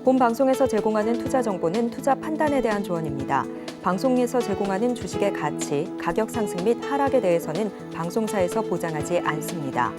본 방송에서 제공하는 투자 정보는 투자 판단에 대한 조언입니다. 방송에서 제공하는 주식의 가치, 가격 상승 및 하락에 대해서는 방송사에서 보장하지 않습니다.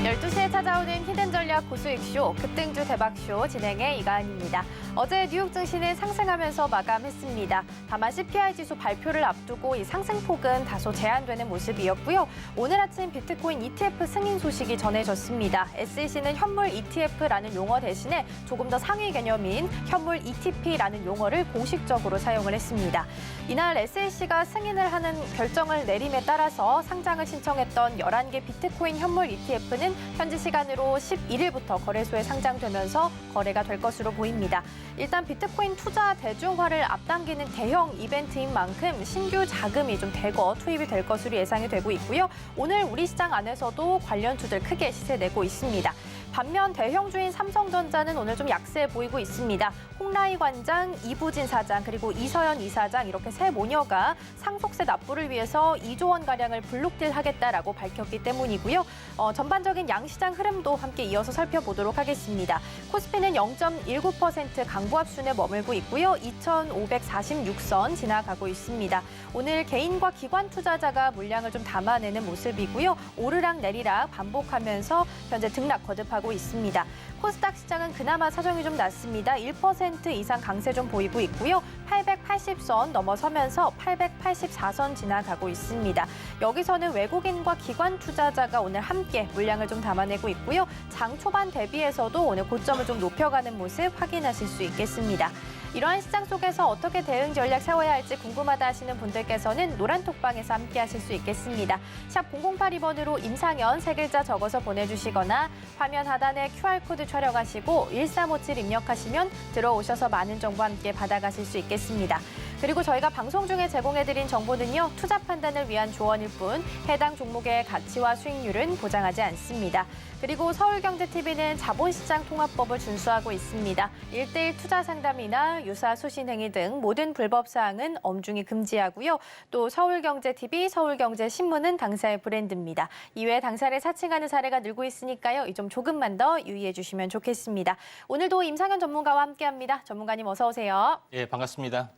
12시에 찾아오는 히든 전략 고수익쇼, 급등주 대박쇼 진행의 이가은입니다. 어제 뉴욕 증시는 상승하면서 마감했습니다. 다만 CPI 지수 발표를 앞두고 이 상승폭은 다소 제한되는 모습이었고요. 오늘 아침 비트코인 ETF 승인 소식이 전해졌습니다. SEC는 현물 ETF라는 용어 대신에 조금 더 상위 개념인 현물 ETP라는 용어를 공식적으로 사용을 했습니다. 이날 SEC가 승인을 하는 결정을 내림에 따라서 상장을 신청했던 11개 비트코인 현물 ETF는 현지 시간으로 11일부터 거래소에 상장되면서 거래가 될 것으로 보입니다. 일단 비트코인 투자 대중화를 앞당기는 대형 이벤트인 만큼 신규 자금이 좀 대거 투입이 될 것으로 예상이 되고 있고요. 오늘 우리 시장 안에서도 관련주들 크게 시세 내고 있습니다. 반면 대형주인 삼성전자는 오늘 좀 약세 보이고 있습니다. 홍라희 관장, 이부진 사장, 그리고 이서연 이사장 이렇게 세 모녀가 상속세 납부를 위해서 2조 원가량을 블록딜하겠다라고 밝혔기 때문이고요. 전반적인 양시장 흐름도 함께 이어서 살펴보도록 하겠습니다. 코스피는 0.19% 강보합순에 머물고 있고요. 2,546선 지나가고 있습니다. 오늘 개인과 기관 투자자가 물량을 좀 담아내는 모습이고요. 오르락 내리락 반복하면서 현재 등락 거듭하고 있습니다. 코스닥 시장은 그나마 사정이 좀 낮습니다. 1% 이상 강세 좀 보이고 있고요. 880선 넘어서면서 884선 지나가고 있습니다. 여기서는 외국인과 기관 투자자가 오늘 함께 물량을 좀 담아내고 있고요. 장 초반 대비해서도 오늘 고점을 좀 높여가는 모습 확인하실 수 있겠습니다. 이러한 시장 속에서 어떻게 대응 전략 세워야 할지 궁금하다 하시는 분들께서는 노란톡방에서 함께 하실 수 있겠습니다. 샵 0082번으로 임상현 세 글자 적어서 보내주시거나 화면 하단에 QR코드 촬영하시고 1357 입력하시면 들어오셔서 많은 정보 함께 받아가실 수 있겠습니다. 그리고 저희가 방송 중에 제공해드린 정보는요. 투자 판단을 위한 조언일 뿐 해당 종목의 가치와 수익률은 보장하지 않습니다. 그리고 서울경제TV는 자본시장 통합법을 준수하고 있습니다. 1:1 투자 상담이나 유사 수신행위 등 모든 불법 사항은 엄중히 금지하고요. 또 서울경제TV, 서울경제신문은 당사의 브랜드입니다. 이외에 당사를 사칭하는 사례가 늘고 있으니까요. 이 점 조금만 더 유의해 주시면 좋겠습니다. 오늘도 임상현 전문가와 함께합니다. 전문가님 어서 오세요. 예, 반갑습니다.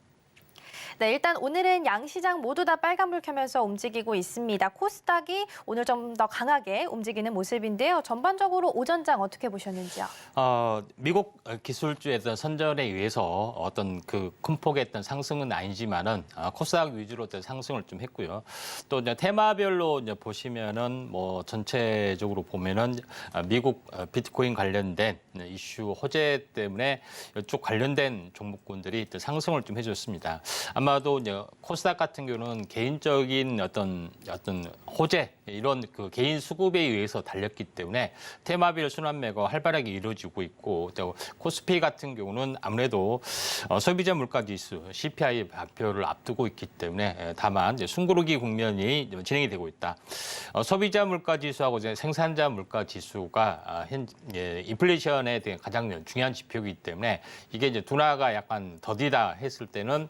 네, 일단 오늘은 양시장 모두 다 빨간불 켜면서 움직이고 있습니다. 코스닥이 오늘 좀 더 강하게 움직이는 모습인데요. 전반적으로 오전장 어떻게 보셨는지요? 미국 기술주에서 선전에 의해서 어떤 그 큰 폭의 어떤 상승은 아니지만은 코스닥 위주로 어떤 상승을 좀 했고요. 또 이제 테마별로 이제 보시면은 뭐 전체적으로 보면은 미국 비트코인 관련된 이슈 호재 때문에 이쪽 관련된 종목군들이 또 상승을 좀 해줬습니다. 아마도 이제 코스닥 같은 경우는 개인적인 어떤 호재 이런 그 개인 수급에 의해서 달렸기 때문에 테마별 순환매가 활발하게 이루어지고 있고 또 코스피 같은 경우는 아무래도 소비자 물가지수 CPI 발표를 앞두고 있기 때문에 다만 이제 숨고르기 국면이 진행이 되고 있다. 소비자 물가지수하고 이제 생산자 물가지수가 인플레이션에 대한 가장 중요한 지표이기 때문에 이게 이제 둔화가 약간 더디다 했을 때는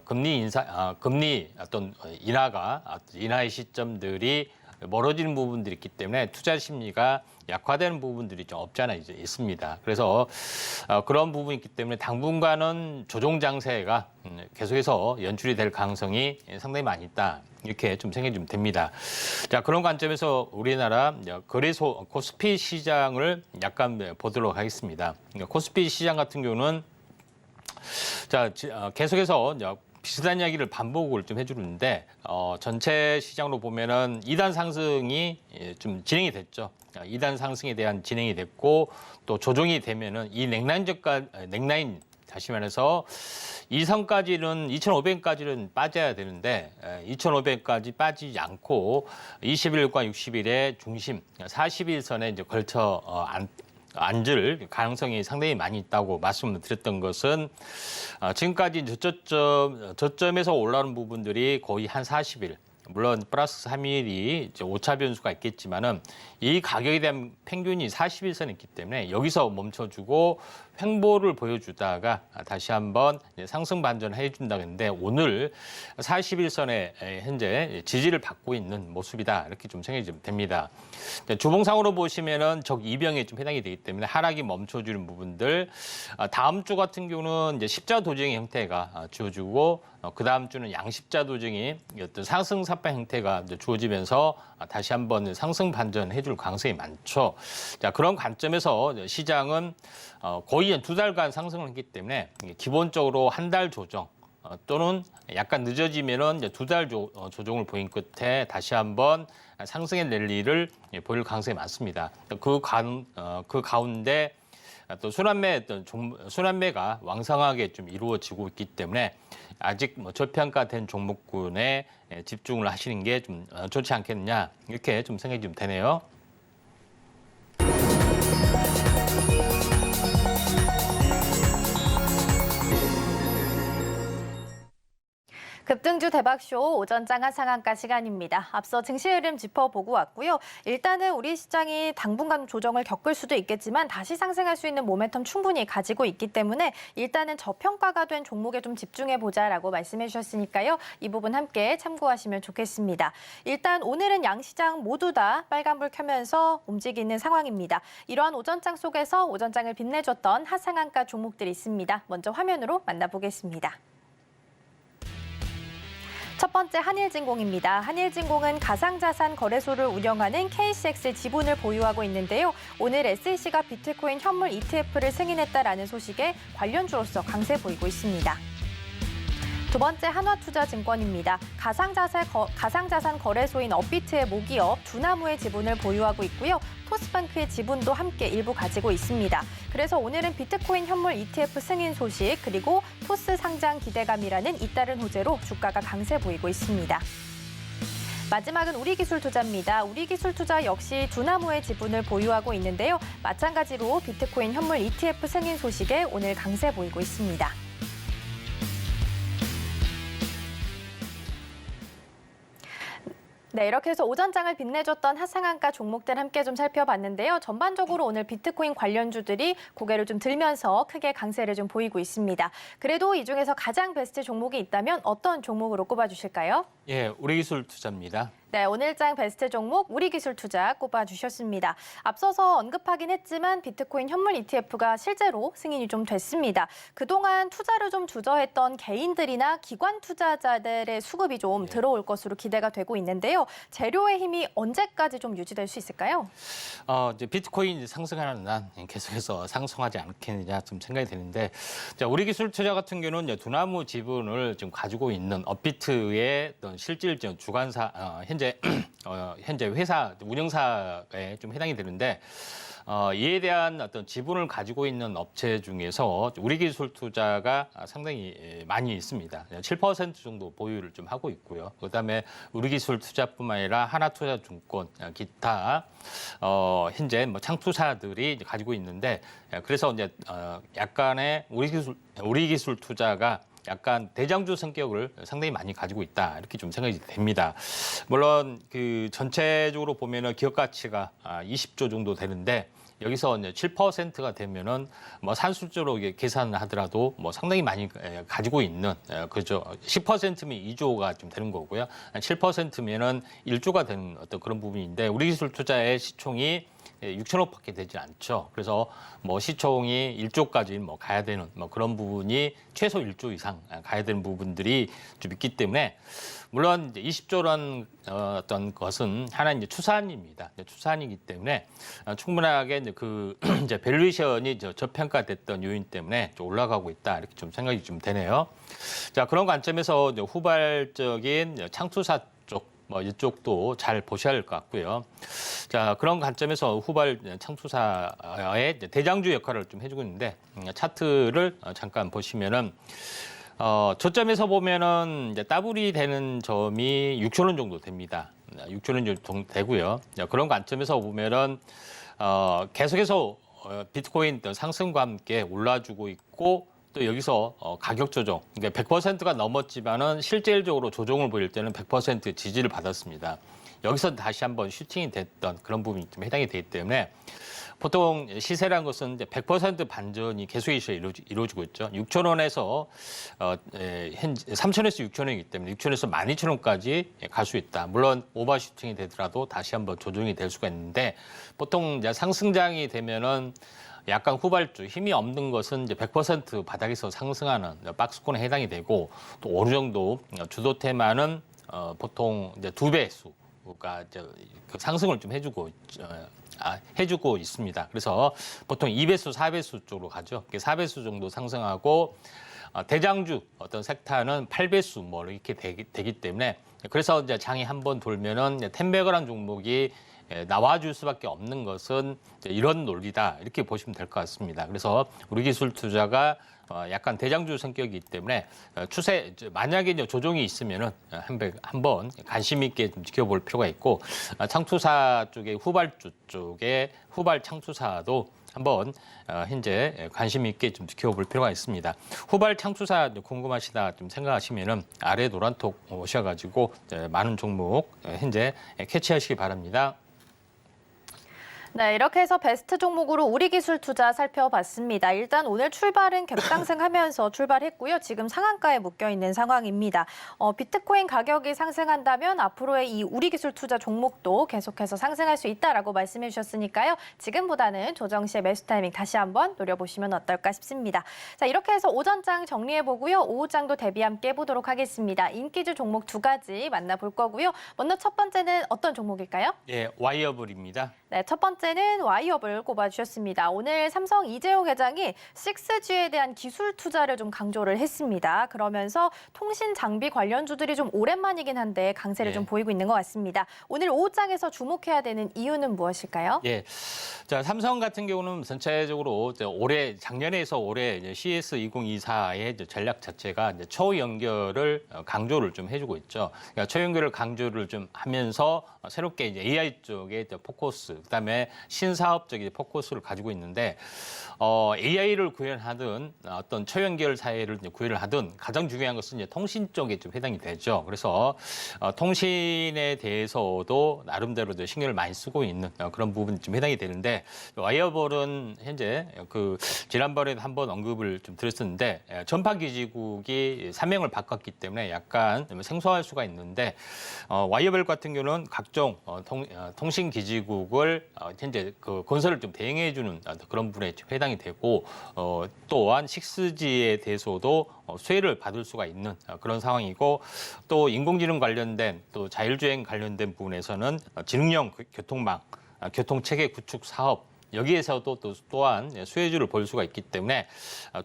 금리 어떤 인하의 시점들이 멀어지는 부분들이 있기 때문에 투자 심리가 약화되는 부분들이 좀 없지 않아 있습니다. 그래서 그런 부분이 있기 때문에 당분간은 조정 장세가 계속해서 연출이 될 가능성이 상당히 많이 있다. 이렇게 좀 생각이 좀 됩니다. 자, 그런 관점에서 우리나라 거래소 코스피 시장을 약간 보도록 하겠습니다. 코스피 시장 같은 경우는 계속해서 비슷한 이야기를 반복을 좀 해주는데 전체 시장으로 보면은 2단 상승이 좀 진행이 됐죠. 2단 상승에 대한 진행이 됐고 또 조정이 되면은 이 넥라인 다시 말해서 이 선까지는 2,500까지는 빠져야 되는데 2,500까지 빠지지 않고 21일과 60일의 중심 40일선에 이제 걸쳐 앉을 가능성이 상당히 많이 있다고 말씀을 드렸던 것은 지금까지 저점에서 올라오는 부분들이 거의 한 40일, 물론 플러스 3일이 이제 오차 변수가 있겠지만은 이 가격에 대한 평균이 41선 있기 때문에 여기서 멈춰주고 횡보를 보여주다가 다시 한번 상승 반전을 해준다 했는데 오늘 41선에 현재 지지를 받고 있는 모습이다 이렇게 좀 생각이 좀 됩니다. 주봉상으로 보시면은 적 이병에 좀 해당이 되기 때문에 하락이 멈춰주는 부분들 다음 주 같은 경우는 이제 십자 도정의 형태가 주어지고 그 다음 주는 양십자 도정이 어떤 상승 삽발 형태가 주어지면서 다시 한번 상승 반전해줄 가능성이 많죠. 자, 그런 관점에서 시장은 거의 한 2달간 상승을 했기 때문에 기본적으로 한 달 조정 또는 약간 늦어지면은 2달 조정을 보인 끝에 다시 한번 상승의 랠리를 보일 가능성이 많습니다. 그 가운데 또 순환매가 왕성하게 좀 이루어지고 있기 때문에 아직 저평가된 종목군에 집중을 하시는 게 좀 좋지 않겠느냐 이렇게 좀 생각이 좀 되네요. 급등주 대박쇼 오전장 하상한가 시간입니다. 앞서 증시 흐름 짚어보고 왔고요. 일단은 우리 시장이 당분간 조정을 겪을 수도 있겠지만 다시 상승할 수 있는 모멘텀 충분히 가지고 있기 때문에 일단은 저평가가 된 종목에 좀 집중해보자라고 말씀해 주셨으니까요. 이 부분 함께 참고하시면 좋겠습니다. 일단 오늘은 양시장 모두 다 빨간불 켜면서 움직이는 상황입니다. 이러한 오전장 속에서 오전장을 빛내줬던 하상한가 종목들이 있습니다. 먼저 화면으로 만나보겠습니다. 첫 번째 한일진공입니다. 한일진공은 가상자산 거래소를 운영하는 KCX 지분을 보유하고 있는데요. 오늘 SEC가 비트코인 현물 ETF를 승인했다라는 소식에 관련주로서 강세 보이고 있습니다. 두 번째 한화투자증권입니다. 가상자산 거래소인 업비트의 모기업 두나무의 지분을 보유하고 있고요. 토스ban크의 지분도 함께 일부 가지고 있습니다. 그래서 오늘은 비트코인 현물 ETF 승인 소식 그리고 토스 상장 기대감이라는 잇따른 호재로 주가가 강세 보이고 있습니다. 마지막은 우리기술투자입니다. 우리기술투자 역시 두나무의 지분을 보유하고 있는데요. 마찬가지로 비트코인 현물 ETF 승인 소식에 오늘 강세 보이고 있습니다. 네, 이렇게 해서 오전장을 빛내줬던 하상한가 종목들 함께 좀 살펴봤는데요. 전반적으로 오늘 비트코인 관련주들이 고개를 좀 들면서 크게 강세를 좀 보이고 있습니다. 그래도 이 중에서 가장 베스트 종목이 있다면 어떤 종목으로 꼽아주실까요? 예, 우리기술투자입니다. 네, 오늘장 베스트 종목 우리기술투자 꼽아주셨습니다. 앞서서 언급하긴 했지만 비트코인 현물 ETF가 실제로 승인이 좀 됐습니다. 그동안 투자를 좀 주저했던 개인들이나 기관 투자자들의 수급이 좀 들어올 것으로 기대가 되고 있는데요. 재료의 힘이 언제까지 좀 유지될 수 있을까요? 이제 비트코인 상승하는 한 계속해서 상승하지 않겠느냐 좀 생각이 되는데, 자, 우리기술투자 같은 경우는 이제 두나무 지분을 지금 가지고 있는 업비트의 어떤 실질 주관사 현재 회사 운영사에 좀 해당이 되는데 이에 대한 어떤 지분을 가지고 있는 업체 중에서 우리기술투자가 상당히 많이 있습니다. 7% 정도 보유를 좀 하고 있고요. 그다음에 우리기술투자뿐만 아니라 하나투자증권, 기타 현재 창투사들이 가지고 있는데 그래서 이제 약간의 우리기술투자가 약간 대장주 성격을 상당히 많이 가지고 있다 이렇게 좀 생각이 됩니다. 물론 그 전체적으로 보면은 기업 가치가 20조 정도 되는데 여기서 이제 7%가 되면은 뭐 산술적으로 계산을 하더라도 뭐 상당히 많이 가지고 있는 그죠. 10%면 2조가 좀 되는 거고요. 7%면은 1조가 되는 어떤 그런 부분인데 우리기술투자의 시총이 6천억밖에 되지 않죠. 그래서 뭐 시총이 1조까지 뭐 가야 되는 뭐 그런 부분이 최소 1조 이상 가야 되는 부분들이 좀 있기 때문에 물론 이제 20조라는 어떤 것은 하나 이제 추산입니다. 추산이기 때문에 충분하게 이제 그 이제 밸류에이션이 저평가됐던 요인 때문에 좀 올라가고 있다 이렇게 좀 생각이 좀 되네요. 자, 그런 관점에서 이제 후발적인 창투사 쪽 뭐 이쪽도 잘 보셔야 할 것 같고요. 자, 그런 관점에서 후발 창투사의 대장주 역할을 좀 해주고 있는데 차트를 잠깐 보시면은 저점에서 보면은 이제 더블이 되는 점이 6천 원 정도 됩니다. 6천 원 정도 되고요. 그런 관점에서 보면은 계속해서 비트코인 상승과 함께 올라주고 있고 또 여기서 가격 조정, 그러니까 100%가 넘었지만은 실질적으로 조정을 보일 때는 100% 지지를 받았습니다. 여기서 다시 한번 슈팅이 됐던 그런 부분이 좀 해당이 되기 때문에 보통 시세라는 것은 이제 100% 반전이 계속 이루어지고 있죠. 6천 원에서 현재 3천에서 6천 원이기 때문에 6천에서 12,000원까지 갈 수 있다. 물론 오버슈팅이 되더라도 다시 한번 조정이 될 수가 있는데 보통 이제 상승장이 되면은 약간 후발주, 힘이 없는 것은 이제 100% 바닥에서 상승하는 박스권에 해당이 되고 또 어느 정도 주도 테마는 보통 이제 2배수가 이제 그 상승을 좀 해주고 있습니다. 그래서 보통 2배수, 4배수 쪽으로 가죠. 4배수 정도 상승하고 대장주 어떤 섹터는 8배수 뭐 이렇게 되기 때문에 그래서 이제 장이 한번 돌면은 텐베거란 종목이 나와줄 수밖에 없는 것은 이런 논리다 이렇게 보시면 될 것 같습니다. 그래서 우리 기술 투자가 약간 대장주 성격이기 때문에 추세 만약에 이제 조정이 있으면은 한번 관심 있게 좀 지켜볼 필요가 있고 창투사 쪽에 후발주 쪽에 후발 창투사도 한번 현재 관심 있게 좀 지켜볼 필요가 있습니다. 후발 창투사 궁금하시다 좀 생각하시면은 아래 노란톡 오셔가지고 많은 종목 현재 캐치하시기 바랍니다. 네, 이렇게 해서 베스트 종목으로 우리 기술 투자 살펴봤습니다. 일단 오늘 출발은 갭상승하면서 출발했고요. 지금 상한가에 묶여 있는 상황입니다. 비트코인 가격이 상승한다면 앞으로의 이 우리 기술 투자 종목도 계속해서 상승할 수 있다라고 말씀해 주셨으니까요. 지금보다는 조정 시의 매수 타이밍 다시 한번 노려보시면 어떨까 싶습니다. 자, 이렇게 해서 오전장 정리해 보고요. 오후장도 대비 함께 해보도록 하겠습니다. 인기주 종목 2가지 만나볼 거고요. 먼저 첫 번째는 어떤 종목일까요? 예, 와이어블입니다. 네, 첫 번째는 와이업을 꼽아주셨습니다. 오늘 삼성 이재용 회장이 6G에 대한 기술 투자를 좀 강조를 했습니다. 그러면서 통신 장비 관련주들이 좀 오랜만이긴 한데 강세를 좀 보이고 있는 것 같습니다. 오늘 오후장에서 주목해야 되는 이유는 무엇일까요? 예, 자 삼성 같은 경우는 전체적으로 작년에서 올해 CS 2024의 전략 자체가 이제 초연결을 강조를 좀 해주고 있죠. 그러니까 초연결을 강조를 좀 하면서 새롭게 이제 AI 쪽에 포커스, 그다음에 신사업 쪽에 포커스를 가지고 있는데 AI를 구현하든 어떤 초연결 사회를 구현을 하든 가장 중요한 것은 이제 통신 쪽에 좀 해당이 되죠. 그래서 통신에 대해서도 나름대로 신경을 많이 쓰고 있는 그런 부분이 좀 해당이 되는데 와이어볼은 현재 그 지난번에도 한번 언급을 좀 드렸었는데 전파기지국이 사명을 바꿨기 때문에 약간 생소할 수가 있는데 와이어볼 같은 경우는 각종 통신기지국을 현재 그 건설을 좀 대행해주는 그런 부분에 해당이 되고 또한 6G에 대해서도 수혜를 받을 수가 있는 그런 상황이고 또 인공지능 관련된 또 자율주행 관련된 부분에서는 지능형 교통망, 교통체계 구축 사업 여기에서도 또한 수혜주를 볼 수가 있기 때문에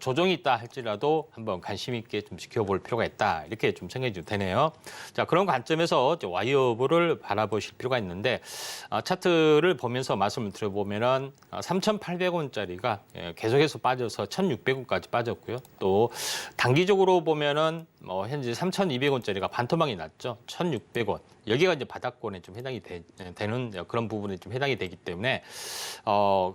조정이 있다 할지라도 한번 관심 있게 좀 지켜볼 필요가 있다 이렇게 좀 생각이 좀 되네요. 자 그런 관점에서 와이어블을 바라보실 필요가 있는데 차트를 보면서 말씀을 드려보면은 3,800원짜리가 계속해서 빠져서 1,600원까지 빠졌고요. 또 단기적으로 보면은 현재 3,200원짜리가 반토막이 났죠. 1,600원. 여기가 이제 바닥권에 좀 해당이 되는 그런 부분에 좀 해당이 되기 때문에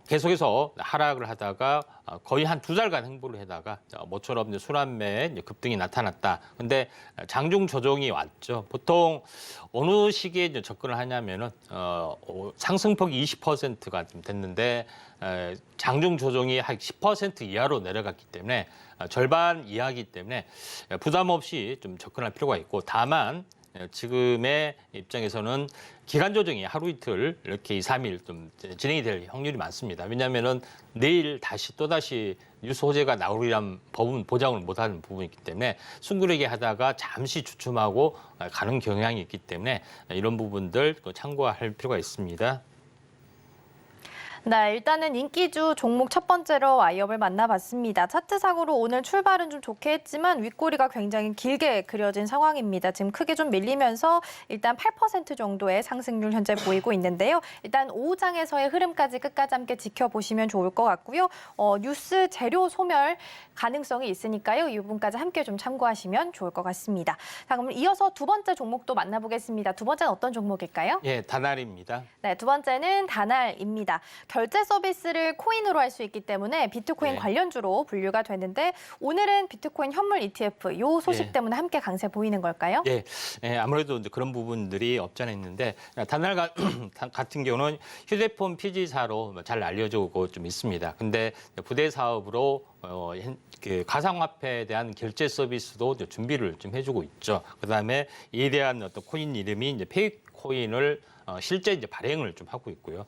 계속해서 하락을 하다가 거의 한 2달간 행보를 하다가 모처럼 이제 순환매의 급등이 나타났다. 근데 장중 조정이 왔죠. 보통 어느 시기에 이제 접근을 하냐면은 상승폭이 20%가 좀 됐는데 장중 조정이 한 10% 이하로 내려갔기 때문에 절반 이하이기 때문에 부담 없이 좀 접근할 필요가 있고 다만 지금의 입장에서는 기간 조정이 하루 이틀 이렇게 2, 3일 좀 진행이 될 확률이 많습니다. 왜냐하면은 내일 또다시 뉴스 호재가 나오리란 법은 보장을 못하는 부분이기 때문에 숭고르게 하다가 잠시 주춤하고 가는 경향이 있기 때문에 이런 부분들 참고할 필요가 있습니다. 네, 일단은 인기주 종목 첫 번째로 와이업을 만나봤습니다. 차트상으로 오늘 출발은 좀 좋게 했지만 윗꼬리가 굉장히 길게 그려진 상황입니다. 지금 크게 좀 밀리면서 일단 8% 정도의 상승률 현재 보이고 있는데요. 일단 오후장에서의 흐름까지 끝까지 함께 지켜보시면 좋을 것 같고요. 뉴스 재료 소멸 가능성이 있으니까요. 이 부분까지 함께 좀 참고하시면 좋을 것 같습니다. 자, 그럼 이어서 두 번째 종목도 만나보겠습니다. 두 번째는 어떤 종목일까요? 예, 다날입니다. 네, 두 번째는 다날입니다. 결제 서비스를 코인으로 할 수 있기 때문에 비트코인 네. 관련주로 분류가 되는데 오늘은 비트코인 현물 ETF 요 소식 네. 때문에 함께 강세 보이는 걸까요? 예, 아무래도 이제 그런 부분들이 없지 않아 있는데 단날 같은 경우는 휴대폰 피지사로 잘 알려지고 좀 있습니다. 근데 부대 사업으로 그 가상화폐에 대한 결제 서비스도 이제 준비를 좀 해주고 있죠. 그다음에 이에 대한 어떤 코인 이름이 이제 페이코인을 실제 이제 발행을 좀 하고 있고요.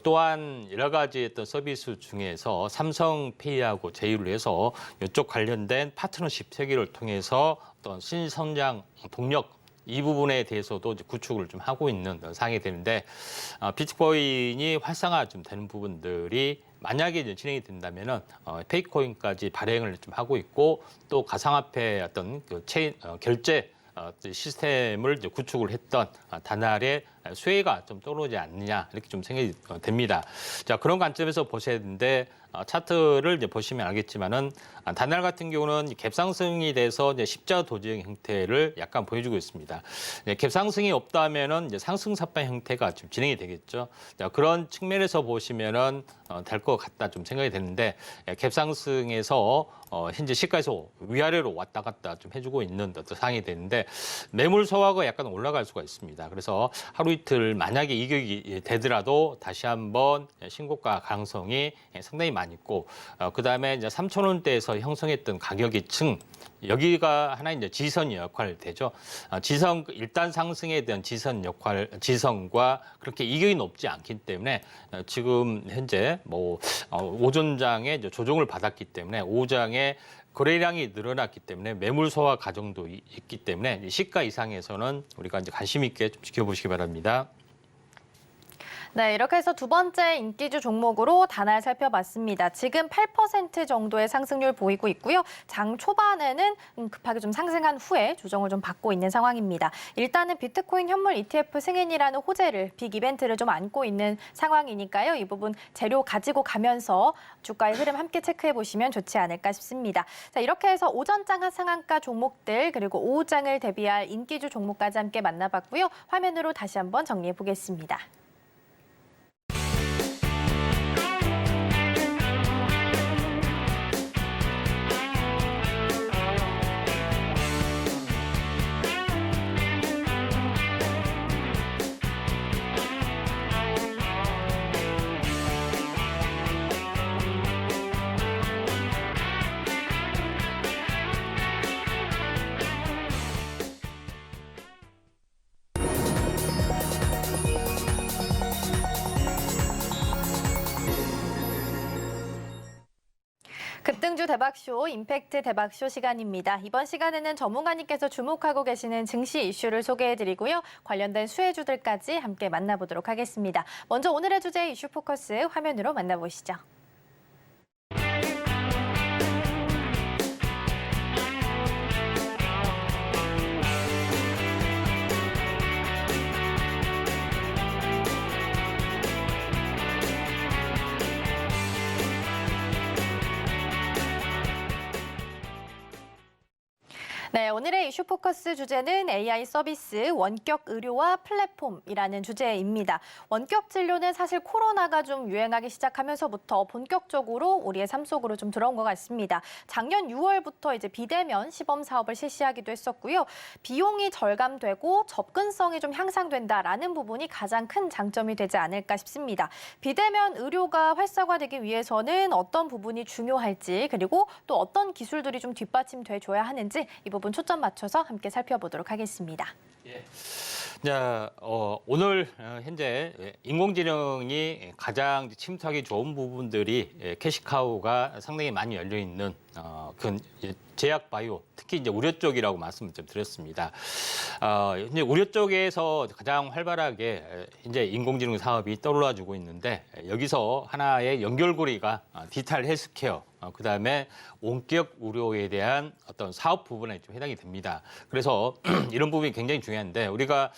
또한 여러 가지 어떤 서비스 중에서 삼성페이하고 제휴를 해서 이쪽 관련된 파트너십 체계를 통해서 어떤 신성장 동력 이 부분에 대해서도 이제 구축을 좀 하고 있는 상황이 되는데 비트코인이 활성화 좀 되는 부분들이 만약에 이제 진행이 된다면은 페이코인까지 발행을 좀 하고 있고 또 가상화폐 어떤 그 결제 시스템을 이제 구축을 했던 단날의 수혜가 좀 떠오르지 않느냐 이렇게 좀 생각이 됩니다. 자, 그런 관점에서 보셔야 되는데 차트를 이제 보시면 알겠지만은 단날 같은 경우는 갭상승이 돼서 이제 십자 도지형 형태를 약간 보여주고 있습니다. 갭상승이 없다면은 이제 상승삽발 형태가 좀 진행이 되겠죠. 자, 그런 측면에서 보시면은 될 것 같다 좀 생각이 되는데 갭상승에서 현재 시가에서 위아래로 왔다 갔다 좀 해주고 있는 어떤 상황이 되는데 매물 소화가 약간 올라갈 수가 있습니다. 그래서 하루 이틀 만약에 이격이 되더라도 다시 한번 신고가 가능성이 상당히 많이 있고 그다음에 이제 3,000원대에서 형성했던 가격이층 여기가 하나 이제 지선 역할을 되죠. 지선 일단 상승에 대한 지선과 그렇게 이격이 높지 않기 때문에 지금 현재 뭐 오전장에 이제 조정을 받았기 때문에 오후장에 거래량이 늘어났기 때문에 매물 소화 과정도 있기 때문에 시가 이상에서는 우리가 이제 관심 있게 좀 지켜보시기 바랍니다. 네, 이렇게 해서 두 번째 인기주 종목으로 단알 살펴봤습니다. 지금 8% 정도의 상승률 보이고 있고요. 장 초반에는 급하게 좀 상승한 후에 조정을 좀 받고 있는 상황입니다. 일단은 비트코인 현물 ETF 승인이라는 호재를 빅 이벤트를 좀 안고 있는 상황이니까요. 이 부분 재료 가지고 가면서 주가의 흐름 함께 체크해 보시면 좋지 않을까 싶습니다. 자, 이렇게 해서 오전장 상한가 종목들 그리고 오후장을 대비할 인기주 종목까지 함께 만나봤고요. 화면으로 다시 한번 정리해 보겠습니다. 급등주 대박쇼, 임팩트 대박쇼 시간입니다. 이번 시간에는 전문가님께서 주목하고 계시는 증시 이슈를 소개해드리고요. 관련된 수혜주들까지 함께 만나보도록 하겠습니다. 먼저 오늘의 주제 이슈 포커스 화면으로 만나보시죠. 네, 오늘의 이슈 포커스 주제는 AI 서비스, 원격 의료와 플랫폼이라는 주제입니다. 원격 진료는 사실 코로나가 좀 유행하기 시작하면서부터 본격적으로 우리의 삶 속으로 좀 들어온 것 같습니다. 작년 6월부터 이제 비대면 시범 사업을 실시하기도 했었고요. 비용이 절감되고 접근성이 좀 향상된다라는 부분이 가장 큰 장점이 되지 않을까 싶습니다. 비대면 의료가 활성화되기 위해서는 어떤 부분이 중요할지 그리고 또 어떤 기술들이 좀 뒷받침돼 줘야 하는지 이 부분 초점 맞춰서 함께 살펴보도록 하겠습니다. 예. 자, 오늘 현재 인공지능이 가장 침투하기 좋은 부분들이 캐시카우가 상당히 많이 열려 있는 그 제약 바이오, 특히 이제 우려 쪽이라고 말씀을 좀 드렸습니다. 이제 우려 쪽에서 가장 활발하게 이제 인공지능 사업이 떠올라주고 있는데 여기서 하나의 연결고리가 디지털 헬스케어, 그다음에 원격 의료에 대한 어떤 사업 부분에 좀 해당이 됩니다. 그래서 이런 부분이 굉장히 중요한데 우리가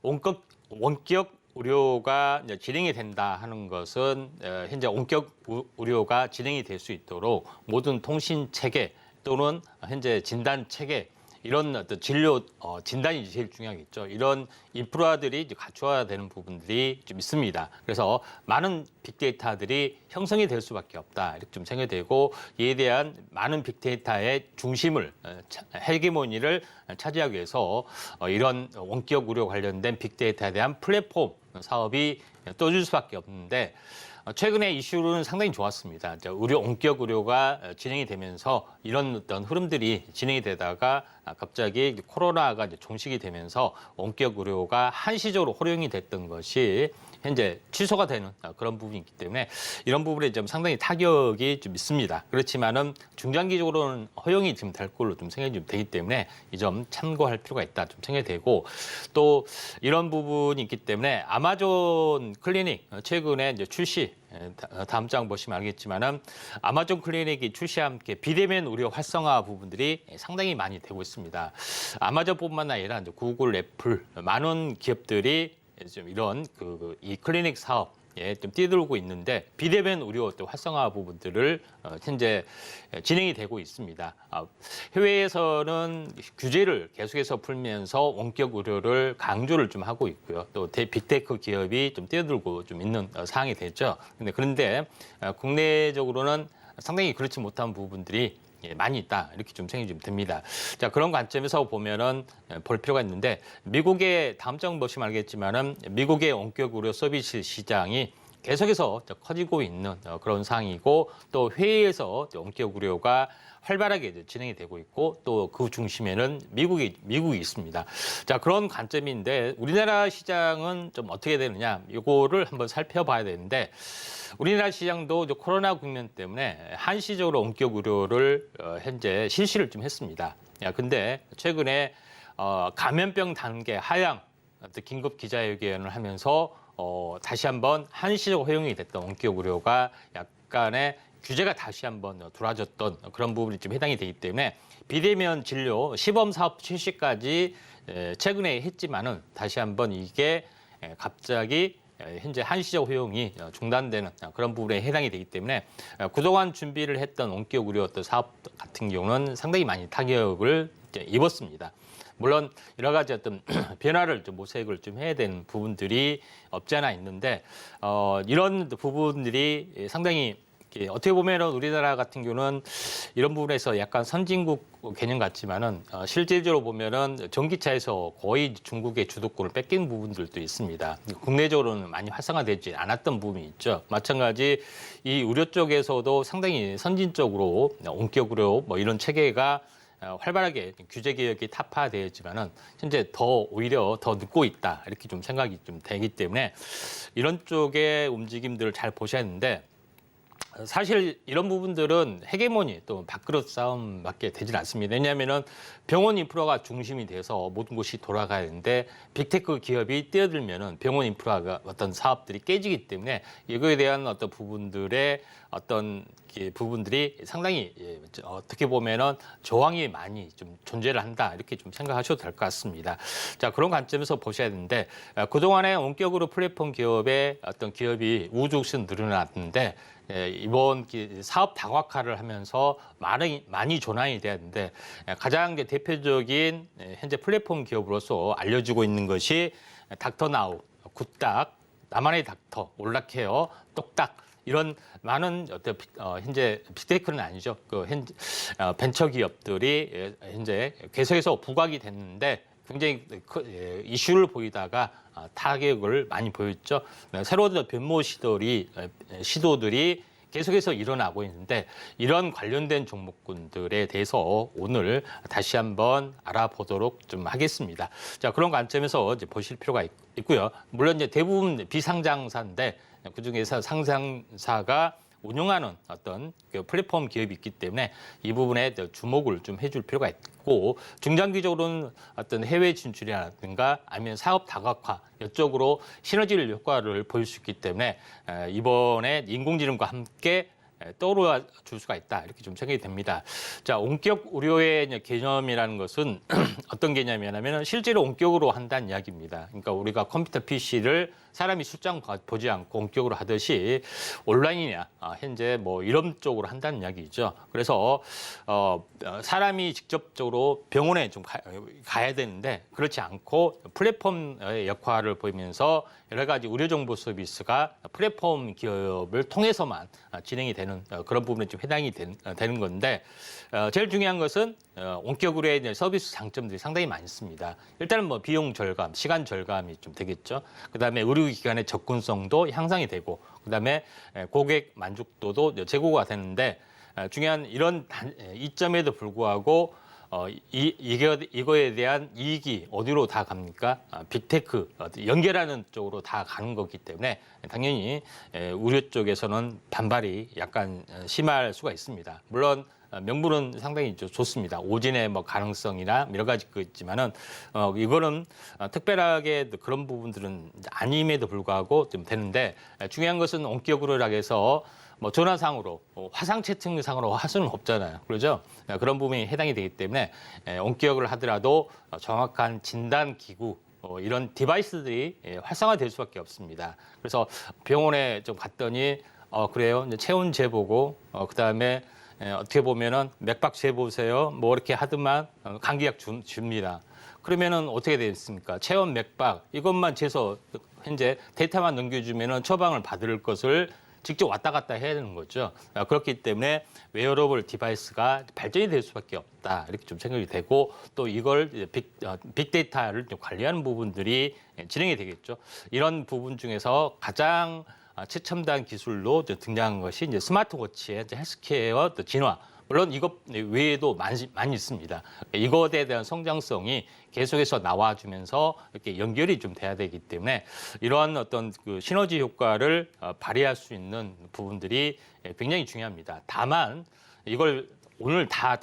원격 의료가 이제 진행이 된다 하는 것은 현재 원격 의료가 진행이 될 수 있도록 모든 통신 체계 또는 현재 진단 체계 이런 어떤 진료 진단이 제일 중요하겠죠. 이런 인프라들이 이제 갖춰야 되는 부분들이 좀 있습니다. 그래서 많은 빅데이터들이 형성이 될 수밖에 없다 이렇게 좀 생각이 되고 이에 대한 많은 빅데이터의 중심을 헤게모니를 차지하기 위해서 이런 원격 의료 관련된 빅데이터에 대한 플랫폼 사업이 떠줄 수밖에 없는데 최근에 이슈는 상당히 좋았습니다. 의료 원격 의료가 진행이 되면서 이런 어떤 흐름들이 진행이 되다가 갑자기 코로나가 이제 종식이 되면서 원격 의료가 한시적으로 허용이 됐던 것이 현재 취소가 되는 그런 부분이 있기 때문에 이런 부분에 좀 상당히 타격이 좀 있습니다. 그렇지만은 중장기적으로는 허용이 좀 될 걸로 좀 생각이 좀 되기 때문에 이 점 참고할 필요가 있다 좀 생각이 되고 또 이런 부분이 있기 때문에 아마존 클리닉 최근에 이제 출시 다음 장 보시면 알겠지만은 아마존 클리닉이 출시와 함께 비대면 의료 활성화 부분들이 상당히 많이 되고 있습니다. 아마존뿐만 아니라 이제 구글, 애플 많은 기업들이 좀 이런 이 클리닉 사업에 좀 뛰어들고 있는데 비대면 의료 또 활성화 부분들을 현재 진행이 되고 있습니다. 해외에서는 규제를 계속해서 풀면서 원격 의료를 강조를 좀 하고 있고요. 또 빅테크 기업이 좀 뛰어들고 좀 있는 상황이 됐죠. 그런데 국내적으로는 상당히 그렇지 못한 부분들이 많이 있다 이렇게 좀 생각이 좀 듭니다. 자 그런 관점에서 보면은 볼 필요가 있는데 미국의 다음 장 보시면 알겠지만은 미국의 원격 의료 서비스 시장이 계속해서 커지고 있는 그런 상황이고 또 해외에서 원격 의료가 활발하게 진행이 되고 있고 또 그 중심에는 미국이 있습니다. 자 그런 관점인데 우리나라 시장은 좀 어떻게 되느냐 이거를 한번 살펴봐야 되는데 우리나라 시장도 코로나 국면 때문에 한시적으로 원격 의료를 현재 실시를 좀 했습니다. 근데 최근에 감염병 단계 하향 긴급 기자회견을 하면서 다시 한번 한시적 허용이 됐던 원격 의료가 약간의 규제가 다시 한번 들어와졌던 그런 부분이 좀 해당이 되기 때문에 비대면 진료 시범 사업 실시까지 최근에 했지만은 다시 한번 이게 갑자기 현재 한시적 허용이 중단되는 그런 부분에 해당이 되기 때문에 그동안 준비를 했던 원격 의료 어떤 사업 같은 경우는 상당히 많이 타격을 입었습니다. 물론 여러 가지 어떤 변화를 좀 모색을 좀 해야 되는 부분들이 없지 않아 있는데 이런 부분들이 상당히 어떻게 보면은 우리나라 같은 경우는 이런 부분에서 약간 선진국 개념 같지만은 실질적으로 보면은 전기차에서 거의 중국의 주도권을 뺏긴 부분들도 있습니다. 국내적으로는 많이 활성화되지 않았던 부분이 있죠. 마찬가지 이 의료 쪽에서도 상당히 선진적으로 원격 의료 뭐 이런 체계가 활발하게 규제 개혁이 타파되었지만은 현재 오히려 더 늦고 있다 이렇게 좀 생각이 좀 되기 때문에 이런 쪽의 움직임들을 잘 보셔야 하는데. 사실 이런 부분들은 헤게모니 또 밥그릇 싸움밖에 되질 않습니다. 왜냐하면은 병원 인프라가 중심이 돼서 모든 것이 돌아가야 되는데 빅테크 기업이 뛰어들면은 병원 인프라가 어떤 사업들이 깨지기 때문에 이거에 대한 어떤 부분들의 어떤 부분들이 상당히 어떻게 보면은 저항이 많이 좀 존재를 한다 이렇게 좀 생각하셔도 될 것 같습니다. 자 그런 관점에서 보셔야 되는데 그동안에 원격으로 플랫폼 기업의 어떤 기업이 우후죽순 늘어났는데 이번 사업 다각화를 하면서 많이 전환이 되었는데 가장 대표적인 현재 플랫폼 기업으로서 알려지고 있는 것이 닥터나우, 굿닥, 나만의 닥터, 올라케어, 똑딱 이런 많은 현재 빅테크는 아니죠. 벤처 기업들이 현재 계속해서 부각이 됐는데 굉장히 이슈를 보이다가 타격을 많이 보였죠. 새로운 변모 시도들이 계속해서 일어나고 있는데 이런 관련된 종목군들에 대해서 오늘 다시 한번 알아보도록 좀 하겠습니다. 자 그런 관점에서 이제 보실 필요가 있고요. 물론 이제 대부분 비상장사인데 그중에서 상장사가 운영하는 어떤 플랫폼 기업이 있기 때문에 이 부분에 주목을 좀 해줄 필요가 있고 중장기적으로는 어떤 해외 진출이라든가 아니면 사업 다각화 이쪽으로 시너지 효과를 보일 수 있기 때문에 이번에 인공지능과 함께 떠올라 줄 수가 있다 이렇게 좀 생각이 됩니다. 자, 원격 의료의 개념이라는 것은 어떤 개념이냐면 실제로 원격으로 한다는 이야기입니다. 그러니까 우리가 컴퓨터 PC를 사람이 출장 보지 않고 원격으로 하듯이 온라인이냐 현재 뭐 이런 쪽으로 한다는 이야기죠. 그래서 사람이 직접적으로 병원에 좀 가야 되는데 그렇지 않고 플랫폼의 역할을 보이면서 여러 가지 의료 정보 서비스가 플랫폼 기업을 통해서만 진행이 되는 그런 부분에 좀 해당이 되는 건데 제일 중요한 것은 원격으로의 서비스 장점들이 상당히 많습니다. 일단은 뭐 비용 절감, 시간 절감이 좀 되겠죠. 그다음에 의료기관의 접근성도 향상이 되고, 그다음에 고객 만족도도 제고가 되는데 중요한 이런 이점에도 불구하고 이거에 대한 이익이 어디로 다 갑니까? 빅테크, 연결하는 쪽으로 다 가는 거기 때문에 당연히 의료 쪽에서는 반발이 약간 심할 수가 있습니다. 물론 명분은 상당히 좋습니다. 오진의 뭐 가능성이나 여러 가지 거 있지만은 이거는 특별하게 그런 부분들은 아님에도 불구하고 좀 되는데 중요한 것은 원격으로 해서 뭐 전화상으로 화상 채팅상으로 할 수는 없잖아요. 그렇죠? 그런 부분이 해당이 되기 때문에 원격을 하더라도 정확한 진단 기구 이런 디바이스들이 활성화될 수밖에 없습니다. 그래서 병원에 좀 갔더니 그래요. 이제 체온 재보고 그다음에 어떻게 보면은 맥박 재보세요. 뭐 이렇게 하더만 감기약 줍니다. 그러면은 어떻게 되겠습니까? 체온, 맥박 이것만 재서 현재 데이터만 넘겨주면은 처방을 받을 것을 직접 왔다 갔다 해야 되는 거죠. 그렇기 때문에 웨어러블 디바이스가 발전이 될 수밖에 없다. 이렇게 좀 생각이 되고 또 이걸 빅데이터를 좀 관리하는 부분들이 진행이 되겠죠. 이런 부분 중에서 가장 최첨단 기술로 등장한 것이 이제 스마트워치의 헬스케어 진화. 물론 이것 외에도 많이 있습니다. 이것에 대한 성장성이 계속해서 나와주면서 이렇게 연결이 좀 돼야 되기 때문에 이러한 어떤 그 시너지 효과를 발휘할 수 있는 부분들이 굉장히 중요합니다. 다만 이걸 오늘 다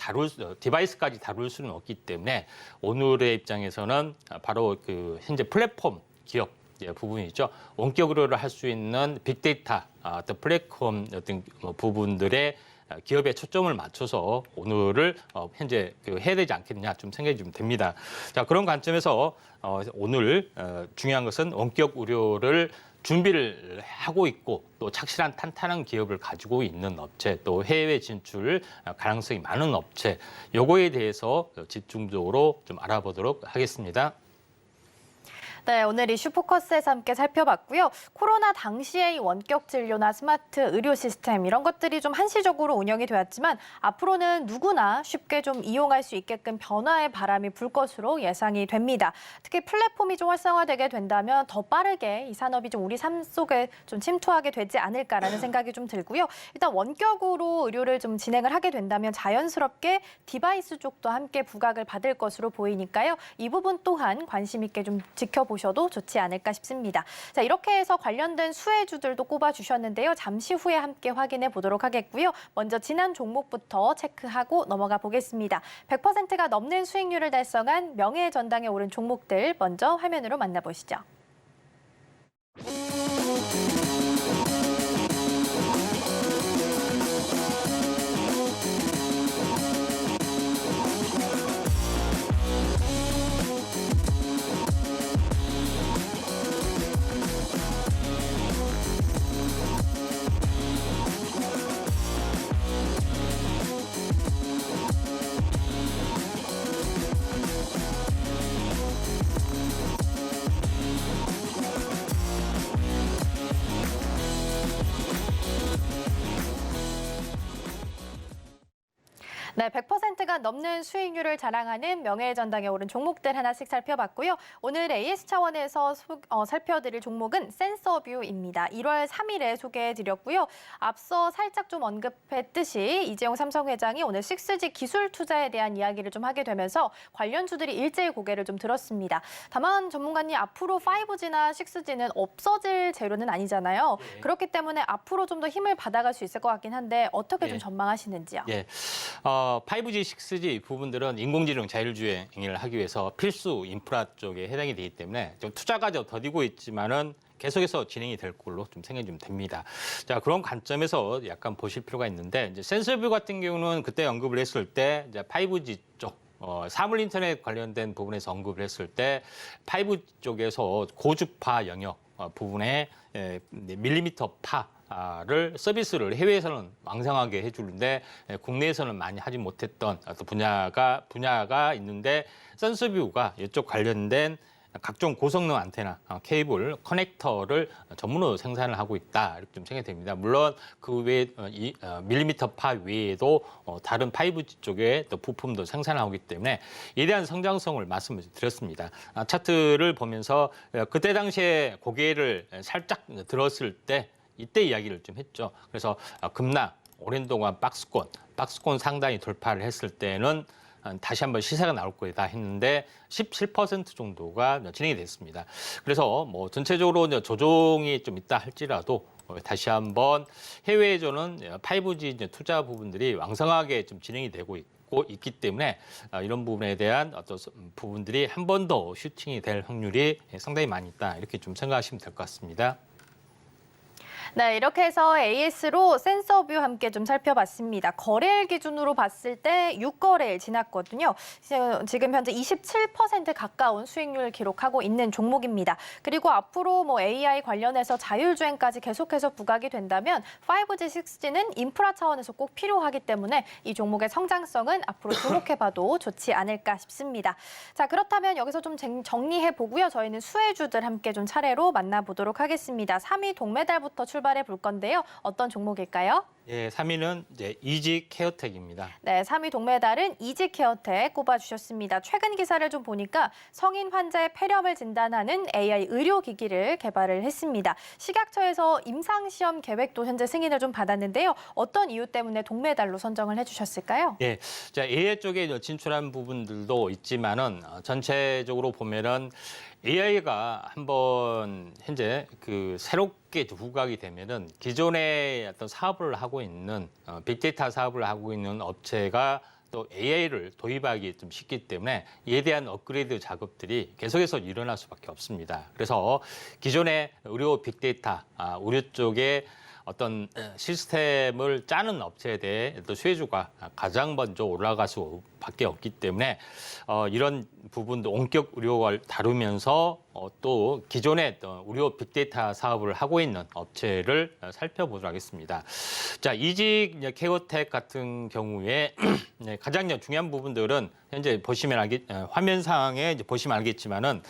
디바이스까지 다룰 수는 없기 때문에 오늘의 입장에서는 바로 그 현재 플랫폼 기업 부분이죠. 원격으로 할 수 있는 빅데이터 어떤 플랫폼 어떤 부분들의 기업에 초점을 맞춰서 오늘을 현재 해야 되지 않겠냐 좀 생각이 좀 됩니다. 자, 그런 관점에서 오늘 중요한 것은 원격 의료를 준비를 하고 있고 또 착실한 탄탄한 기업을 가지고 있는 업체 또 해외 진출 가능성이 많은 업체 요거에 대해서 집중적으로 좀 알아보도록 하겠습니다. 네, 오늘 이슈 포커스에서 함께 살펴봤고요. 코로나 당시의 원격 진료나 스마트 의료 시스템 이런 것들이 좀 한시적으로 운영이 되었지만 앞으로는 누구나 쉽게 좀 이용할 수 있게끔 변화의 바람이 불 것으로 예상이 됩니다. 특히 플랫폼이 좀 활성화되게 된다면 더 빠르게 이 산업이 좀 우리 삶 속에 좀 침투하게 되지 않을까라는 생각이 좀 들고요. 일단 원격으로 의료를 좀 진행을 하게 된다면 자연스럽게 디바이스 쪽도 함께 부각을 받을 것으로 보이니까요. 이 부분 또한 관심 있게 좀 지켜보셔도 좋지 않을까 싶습니다. 자, 이렇게 해서 관련된 수혜주들도 꼽아주셨는데요. 잠시 후에 함께 확인해 보도록 하겠고요. 먼저 지난 종목부터 체크하고 넘어가 보겠습니다. 100%가 넘는 수익률을 달성한 명예의 전당에 오른 종목들 먼저 화면으로 만나보시죠. 네, 100%가 넘는 수익률을 자랑하는 명예의 전당에 오른 종목들 하나씩 살펴봤고요. 오늘 AS 차원에서 살펴드릴 종목은 센서뷰입니다. 1월 3일에 소개해드렸고요. 앞서 살짝 좀 언급했듯이 이재용 삼성회장이 오늘 6G 기술 투자에 대한 이야기를 좀 하게 되면서 관련주들이 일제히 고개를 좀 들었습니다. 다만 전문가님 앞으로 5G나 6G는 없어질 재료는 아니잖아요. 예. 그렇기 때문에 앞으로 좀 더 힘을 받아갈 수 있을 것 같긴 한데 어떻게 좀 예. 전망하시는지요? 예. 5G, 6G 부분들은 인공지능 자율주행을 하기 위해서 필수 인프라 쪽에 해당이 되기 때문에 좀 투자가 좀 더디고 있지만은 계속해서 진행이 될 걸로 좀 생각이 좀 됩니다. 자, 그런 관점에서 약간 보실 필요가 있는데 이제 센서뷰 같은 경우는 그때 언급을 했을 때 이제 5G 쪽 사물 인터넷 관련된 부분에서 언급을 했을 때 5G 쪽에서 고주파 영역 부분에 밀리미터 파를 서비스를 해외에서는 왕성하게 해주는데 국내에서는 많이 하지 못했던 어떤 분야가 있는데 선스뷰가 이쪽 관련된 각종 고성능 안테나, 케이블, 커넥터를 전문으로 생산을 하고 있다 이렇게 좀 생각이 됩니다. 물론 그 외에 밀리미터 파 외에도 다른 5G 쪽에 또 부품도 생산하고 있기 때문에 이에 대한 성장성을 말씀을 드렸습니다. 차트를 보면서 그때 당시에 고개를 살짝 들었을 때 이때 이야기를 좀 했죠. 그래서 급락, 오랜 동안 박스권 상단이 돌파를 했을 때는 다시 한번 시세가 나올 거다 했는데 17% 정도가 진행이 됐습니다. 그래서 뭐 전체적으로 조정이 좀 있다 할지라도 다시 한번 해외에서는 5G 투자 부분들이 왕성하게 좀 진행이 되고 있기 때문에 이런 부분에 대한 어떤 부분들이 한 번 더 슈팅이 될 확률이 상당히 많이 있다 이렇게 좀 생각하시면 될 것 같습니다. 네, 이렇게 해서 AS로 센서뷰 함께 좀 살펴봤습니다. 거래일 기준으로 봤을 때 6거래일 지났거든요. 지금 현재 27% 가까운 수익률을 기록하고 있는 종목입니다. 그리고 앞으로 뭐 AI 관련해서 자율주행까지 계속해서 부각이 된다면 5G, 6G는 인프라 차원에서 꼭 필요하기 때문에 이 종목의 성장성은 앞으로 주목해봐도 좋지 않을까 싶습니다. 자, 그렇다면 여기서 좀 정리해보고요. 저희는 수혜주들 함께 좀 차례로 만나보도록 하겠습니다. 3위 동메달부터 출발해 볼 건데요. 어떤 종목일까요? 예, 3위는 이제 이지케어텍입니다. 네, 3위 동메달은 이지케어텍 꼽아주셨습니다. 최근 기사를 좀 보니까 성인 환자의 폐렴을 진단하는 AI 의료기기를 개발을 했습니다. 식약처에서 임상시험 계획도 현재 승인을 좀 받았는데요. 어떤 이유 때문에 동메달로 선정을 해주셨을까요? 예, 자 AI 쪽에 진출한 부분들도 있지만은 전체적으로 보면은 AI가 한번 현재 그 새롭게 부각이 되면은 기존의 어떤 사업을 하고 있는 빅데이터 사업을 하고 있는 업체가 또 AI를 도입하기 좀 쉽기 때문에 이에 대한 업그레이드 작업들이 계속해서 일어날 수밖에 없습니다. 그래서 기존의 의료 빅데이터, 의료 쪽에 어떤 시스템을 짜는 업체에 대해 또 수혜주가 가장 먼저 올라갈 수밖에 없기 때문에 이런 부분도 원격 의료를 다루면서 또 기존의 의료 빅데이터 사업을 하고 있는 업체를 살펴보도록 하겠습니다. 자, 이직 케어텍 같은 경우에 가장 중요한 부분들은 현재 보시면 화면상에 보시면 알겠지만은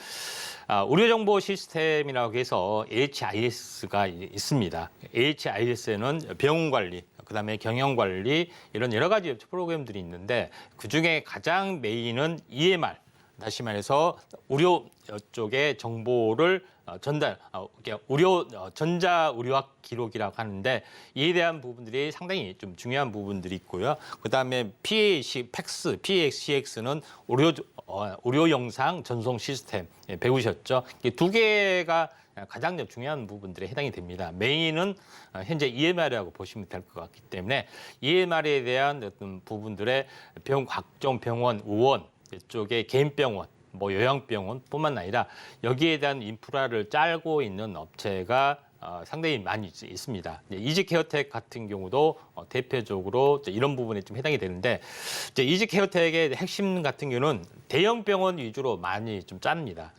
의료정보 시스템이라고 해서 HIS가 있습니다. HIS에는 병원 관리, 그다음에 경영 관리 이런 여러 가지 프로그램들이 있는데 그중에 가장 메인은 EMR, 다시 말해서 의료 쪽의 정보를 전자 의료학 기록이라고 하는데 이에 대한 부분들이 상당히 좀 중요한 부분들이 있고요. 그다음에 PACX는 의료 영상 전송 시스템 배우셨죠? 이 두 개가 가장 중요한 부분들에 해당이 됩니다. 메인은 현재 EMR이라고 보시면 될 것 같기 때문에 EMR에 대한 어떤 부분들의 각종 병원, 의원 이쪽에 개인 병원, 뭐 요양병원뿐만 아니라 여기에 대한 인프라를 짜고 있는 업체가 상당히 많이 있습니다. 이지케어텍 같은 경우도 대표적으로 이런 부분에 좀 해당이 되는데 이지케어텍의 핵심 같은 경우는 대형 병원 위주로 많이 좀 짭니다.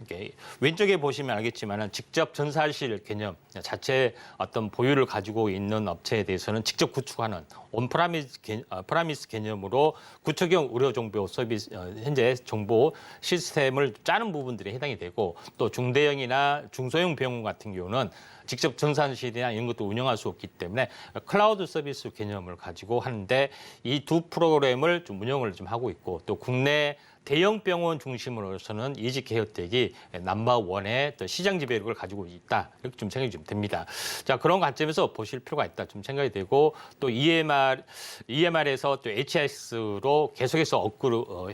왼쪽에 보시면 알겠지만 직접 전사실 개념 자체 어떤 보유를 가지고 있는 업체에 대해서는 직접 구축하는 온프라미스 개념으로 구축형 의료 정보 서비스 현재 정보 시스템을 짜는 부분들이 해당이 되고 또 중대형이나 중소형 병원 같은 경우는 직접 전산실이나 이런 것도 운영할 수 없기 때문에 클라우드 서비스 개념을 가지고 하는데 이 두 프로그램을 좀 운영을 좀 하고 있고 또 국내 대형 병원 중심으로서는 이지케어텍이 넘버원의 시장 지배력을 가지고 있다. 이렇게 좀 생각이 좀 됩니다. 자, 그런 관점에서 보실 필요가 있다. 좀 생각이 되고 또 EMR에서 또 HIS로 계속해서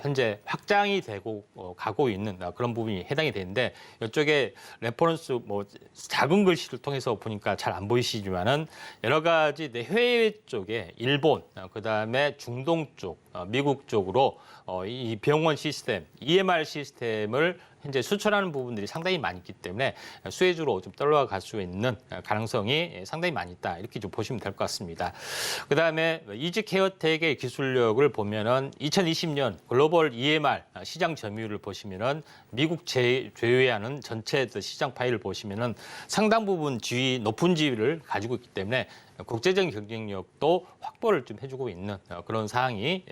현재 확장이 되고 가고 있는 그런 부분이 해당이 되는데 이쪽에 레퍼런스 작은 글씨를 통해서 보니까 잘 안 보이시지만은 여러 가지 해외 쪽에 일본, 그다음에 중동 쪽, 미국 쪽으로 이 병원 시스템, EMR 시스템을 현재 수출하는 부분들이 상당히 많이 있기 때문에 수혜주로 좀 떨어갈 수 있는 가능성이 상당히 많이 있다. 이렇게 좀 보시면 될 것 같습니다. 그다음에 이지케어텍의 기술력을 보면은 2020년 글로벌 EMR 시장 점유율을 보시면은 미국 제외하는 전체 시장 파일을 보시면은 상당 부분 높은 지위를 가지고 있기 때문에 국제적인 경쟁력도 확보를 좀 해주고 있는 그런 사항이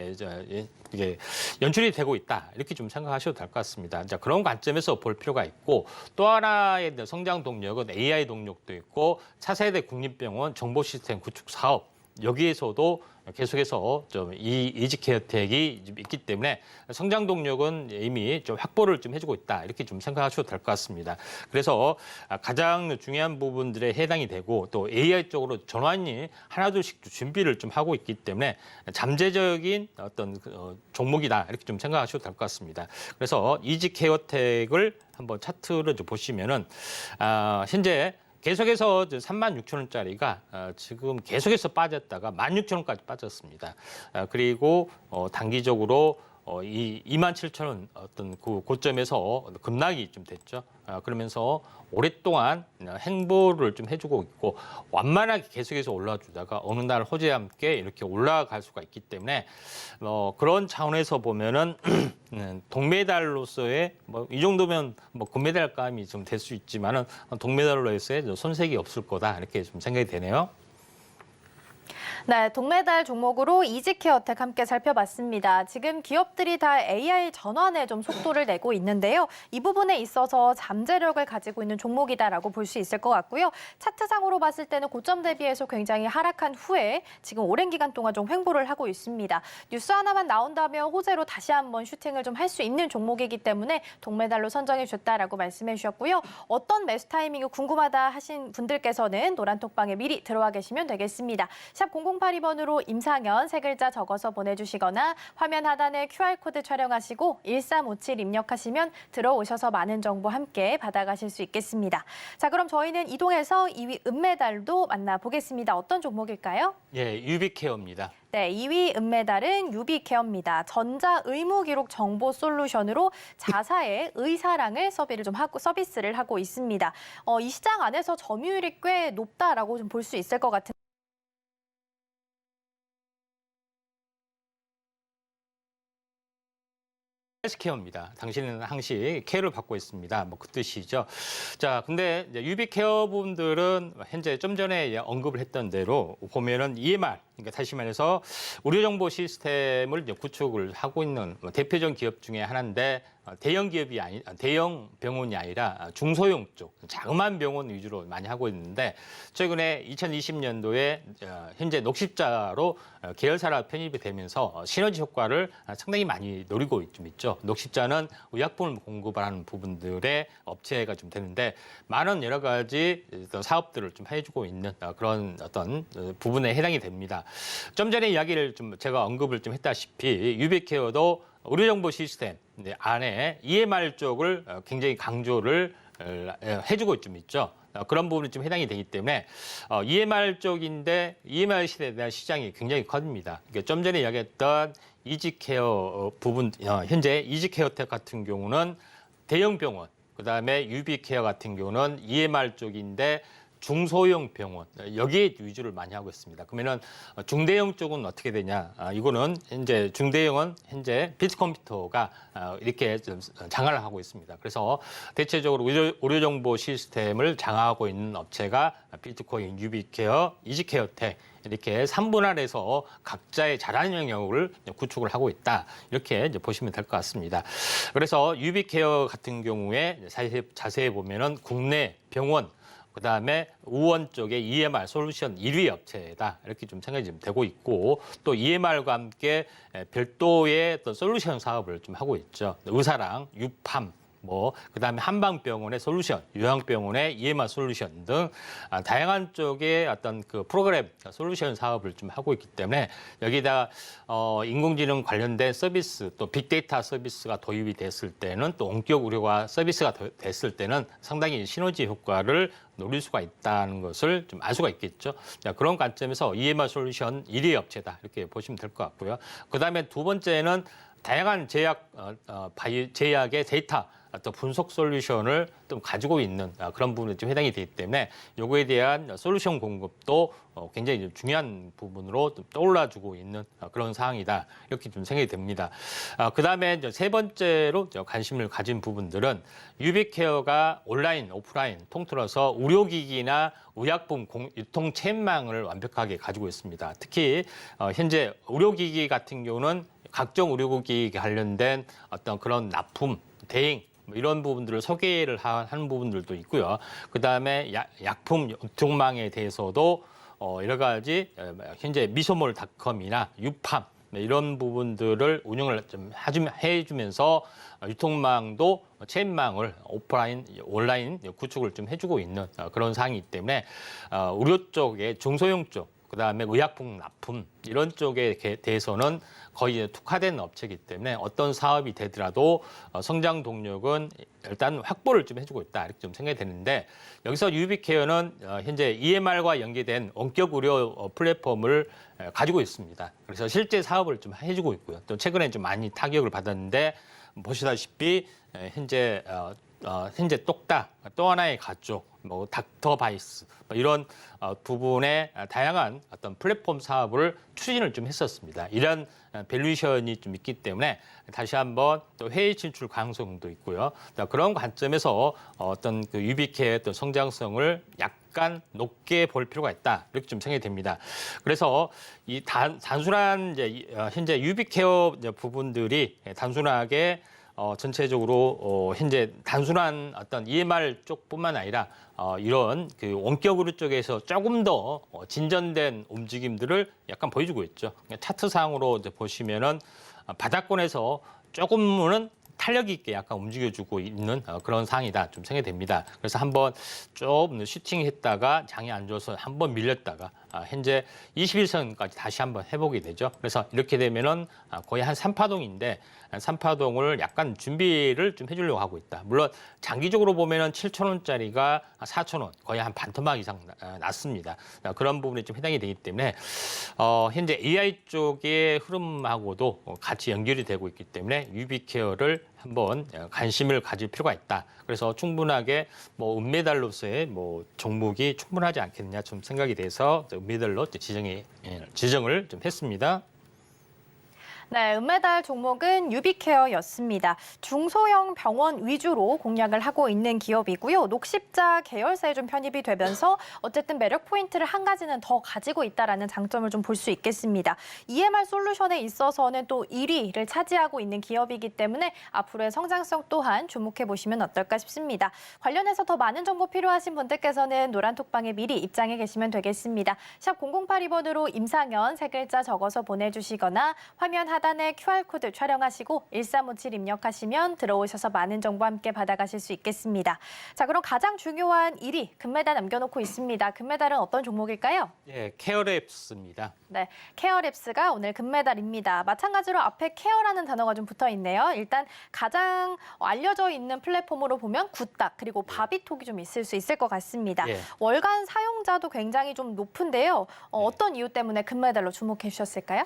이게 연출이 되고 있다. 이렇게 좀 생각하셔도 될 것 같습니다. 자, 그런 관점에서 볼 필요가 있고 또 하나의 성장 동력은 AI 동력도 있고 차세대 국립병원 정보 시스템 구축 사업 여기에서도 계속해서 좀 이 이지케어텍이 있기 때문에 성장 동력은 이미 좀 확보를 좀 해주고 있다 이렇게 좀 생각하셔도 될 것 같습니다. 그래서 가장 중요한 부분들에 해당이 되고 또 AI 쪽으로 전환이 하나둘씩 준비를 좀 하고 있기 때문에 잠재적인 어떤 종목이다 이렇게 좀 생각하셔도 될 것 같습니다. 그래서 이지케어텍을 한번 차트를 좀 보시면은 현재 계속해서 36,000원짜리가 지금 계속해서 빠졌다가 16,000원까지 빠졌습니다. 그리고 단기적으로 이 27,000원 어떤 그 고점에서 급락이 좀 됐죠. 그러면서 오랫동안 행보를 좀 해주고 있고 완만하게 계속해서 올라주다가 어느 날 호재와 함께 이렇게 올라갈 수가 있기 때문에 그런 차원에서 보면은 동메달로서의 이 정도면 금메달감이 좀 될 수 있지만은 동메달로서의 손색이 없을 거다 이렇게 좀 생각이 되네요. 네, 동메달 종목으로 이지케어텍 함께 살펴봤습니다. 지금 기업들이 다 AI 전환에 좀 속도를 내고 있는데요. 이 부분에 있어서 잠재력을 가지고 있는 종목이다라고 볼 수 있을 것 같고요. 차트상으로 봤을 때는 고점 대비해서 굉장히 하락한 후에 지금 오랜 기간 동안 좀 횡보를 하고 있습니다. 뉴스 하나만 나온다면 호재로 다시 한번 슈팅을 좀 할 수 있는 종목이기 때문에 동메달로 선정해 줬다라고 말씀해 주셨고요. 어떤 매수 타이밍이 궁금하다 하신 분들께서는 노란톡방에 미리 들어와 계시면 되겠습니다. 샵 0082번으로 임상현 세 글자 적어서 보내주시거나 화면 하단에 QR코드 촬영하시고 1357 입력하시면 들어오셔서 많은 정보 함께 받아가실 수 있겠습니다. 자, 그럼 저희는 이동해서 2위 은메달도 만나보겠습니다. 어떤 종목일까요? 예, 유비케어입니다. 네, 2위 은메달은 유비케어입니다. 전자 의무 기록 정보 솔루션으로 자사의 의사랑을 서비스를 하고 있습니다. 이 시장 안에서 점유율이 꽤 높다라고 좀 볼 수 있을 것 같은데. 헬스케어입니다. 당신은 항시 케어를 받고 있습니다. 그 뜻이죠. 자, 근데 이제 유비케어 분들은 현재 좀 전에 언급을 했던 대로 보면은 EMR, 그러니까 다시 말해서 의료정보 시스템을 이제 구축을 하고 있는 대표적인 기업 중에 하나인데 대형 병원이 아니라 중소형 쪽, 자그마한 병원 위주로 많이 하고 있는데 최근에 2020년도에 현재 녹십자로 계열사로 편입이 되면서 시너지 효과를 상당히 많이 노리고 좀 있죠. 녹십자는 의약품을 공급하는 부분들의 업체가 좀 되는데 많은 여러 가지 사업들을 좀 해주고 있는 그런 어떤 부분에 해당이 됩니다. 좀 전에 이야기를 좀 제가 언급을 좀 했다시피 유비케어도 의료정보 시스템 안에 EMR 쪽을 굉장히 강조를 해주고 좀 있죠. 그런 부분이 좀 해당이 되기 때문에 EMR 쪽인데 EMR 시대에 대한 시장이 굉장히 커집니다. 그러니까 좀 전에 이야기했던 이지케어 부분, 현재 이지케어텍 같은 경우는 대형 병원, 그다음에 유비케어 같은 경우는 EMR 쪽인데 중소형 병원 여기에 위주를 많이 하고 있습니다. 그러면은 중대형 쪽은 어떻게 되냐? 이거는 현재 중대형은 현재 비트컴퓨터가 이렇게 좀 장악을 하고 있습니다. 그래서 대체적으로 의료정보 시스템을 장악하고 있는 업체가 비트코인, 유비케어, 이지케어텍 이렇게 3분할해서 각자의 잘하는 영역을 구축을 하고 있다. 이렇게 이제 보시면 될 것 같습니다. 그래서 유비케어 같은 경우에 자세히 보면은 국내 병원 그다음에 우원 쪽에 EMR 솔루션 1위 업체다. 이렇게 좀 생각이 좀 되고 있고 또 EMR과 함께 별도의 또 솔루션 사업을 좀 하고 있죠. 의사랑, 유팜, 그다음에 한방병원의 솔루션, 요양병원의 EMR 솔루션 등 다양한 쪽의 어떤 그 프로그램 솔루션 사업을 좀 하고 있기 때문에 여기다 인공지능 관련된 서비스 또 빅데이터 서비스가 도입이 됐을 때는 또 원격 의료가 서비스가 됐을 때는 상당히 시너지 효과를 노릴 수가 있다는 것을 좀 알 수가 있겠죠. 자, 그런 관점에서 EMR 솔루션 1위 업체다 이렇게 보시면 될 것 같고요. 그다음에 두 번째는 다양한 제약의 데이터 어떤 분석 솔루션을 좀 가지고 있는 그런 부분에 좀 해당이 되기 때문에 요거에 대한 솔루션 공급도 굉장히 좀 중요한 부분으로 좀 떠올라주고 있는 그런 상황이다. 이렇게 좀 생각이 됩니다. 그다음에 세 번째로 관심을 가진 부분들은 유비케어가 온라인, 오프라인 통틀어서 의료기기나 의약품 유통 체인망을 완벽하게 가지고 있습니다. 특히 현재 의료기기 같은 경우는 각종 의료기기 관련된 어떤 그런 납품, 대행 이런 부분들을 소개를 하는 부분들도 있고요. 그다음에 약품 유통망에 대해서도 여러 가지 현재 미소몰닷컴이나 유팜 이런 부분들을 운영을 좀 해주면서 유통망도 체인망을 오프라인, 온라인 구축을 좀 해주고 있는 그런 상황이기 때문에 의료 쪽에 중소형 쪽, 그다음에 의약품 납품 이런 쪽에 대해서는 거의 특화된 업체이기 때문에 어떤 사업이 되더라도 성장 동력은 일단 확보를 좀 해주고 있다 이렇게 좀 생각이 되는데 여기서 유비케어는 현재 EMR과 연계된 원격 의료 플랫폼을 가지고 있습니다. 그래서 실제 사업을 좀 해주고 있고요. 또 최근에 좀 많이 타격을 받았는데 보시다시피 현재 똑딱 또 하나의 가족, 뭐 닥터바이스 이런 부분의 다양한 어떤 플랫폼 사업을 추진을 좀 했었습니다. 이런 밸류에이션이 좀 있기 때문에 다시 한번 또 해외 진출 가능성도 있고요. 그런 관점에서 어떤 그 유비케의 또 성장성을 약간 높게 볼 필요가 있다 이렇게 좀 생각이 됩니다. 그래서 이 단순한 이제 현재 유비케어 부분들이 단순하게 전체적으로 현재 단순한 어떤 EMR 쪽뿐만 아니라 이런 그 원격 의료 쪽에서 조금 더 진전된 움직임들을 약간 보여주고 있죠. 차트상으로 이제 보시면은 바닥권에서 조금은 탄력 있게 약간 움직여주고 있는 그런 상황이다 좀 생각이 됩니다. 그래서 한번 좀 슈팅했다가 장이 안 좋아서 한번 밀렸다가 현재 21선까지 다시 한번 해보게 되죠. 그래서 이렇게 되면은 거의 한 3파동인데 3파동을 약간 준비를 좀 해주려고 하고 있다. 물론 장기적으로 보면은 7,000원짜리가 4,000원 거의 한 반토막 이상 났습니다. 그런 부분에 좀 해당이 되기 때문에 현재 AI 쪽의 흐름하고도 같이 연결이 되고 있기 때문에 유비케어를 한번 관심을 가질 필요가 있다. 그래서 충분하게 뭐 은메달로서의 뭐 종목이 충분하지 않겠느냐 좀 생각이 돼서 은메달로 지정을 좀 했습니다. 네, 은메달 종목은 유비케어였습니다. 중소형 병원 위주로 공략을 하고 있는 기업이고요. 녹십자 계열사에 좀 편입이 되면서 어쨌든 매력 포인트를 한 가지는 더 가지고 있다라는 장점을 좀 볼 수 있겠습니다. EMR 솔루션에 있어서는 또 1위를 차지하고 있는 기업이기 때문에 앞으로의 성장성 또한 주목해 보시면 어떨까 싶습니다. 관련해서 더 많은 정보 필요하신 분들께서는 노란톡방에 미리 입장해 계시면 되겠습니다. 샵 0082번으로 임상현 세 글자 적어서 보내주시거나 화면 하단에 QR코드 촬영하시고 1357 입력하시면 들어오셔서 많은 정보 함께 받아가실 수 있겠습니다. 자, 그럼 가장 중요한 1위 금메달 남겨놓고 있습니다. 금메달은 어떤 종목일까요? 예, 케어랩스입니다. 네, 케어랩스가 오늘 금메달입니다. 마찬가지로 앞에 케어라는 단어가 좀 붙어 있네요. 일단 가장 알려져 있는 플랫폼으로 보면 굿딱 그리고 바비톡이 좀 있을 수 있을 것 같습니다. 예. 월간 사용자도 굉장히 좀 높은데요. 어떤 이유 때문에 금메달로 주목해 주셨을까요?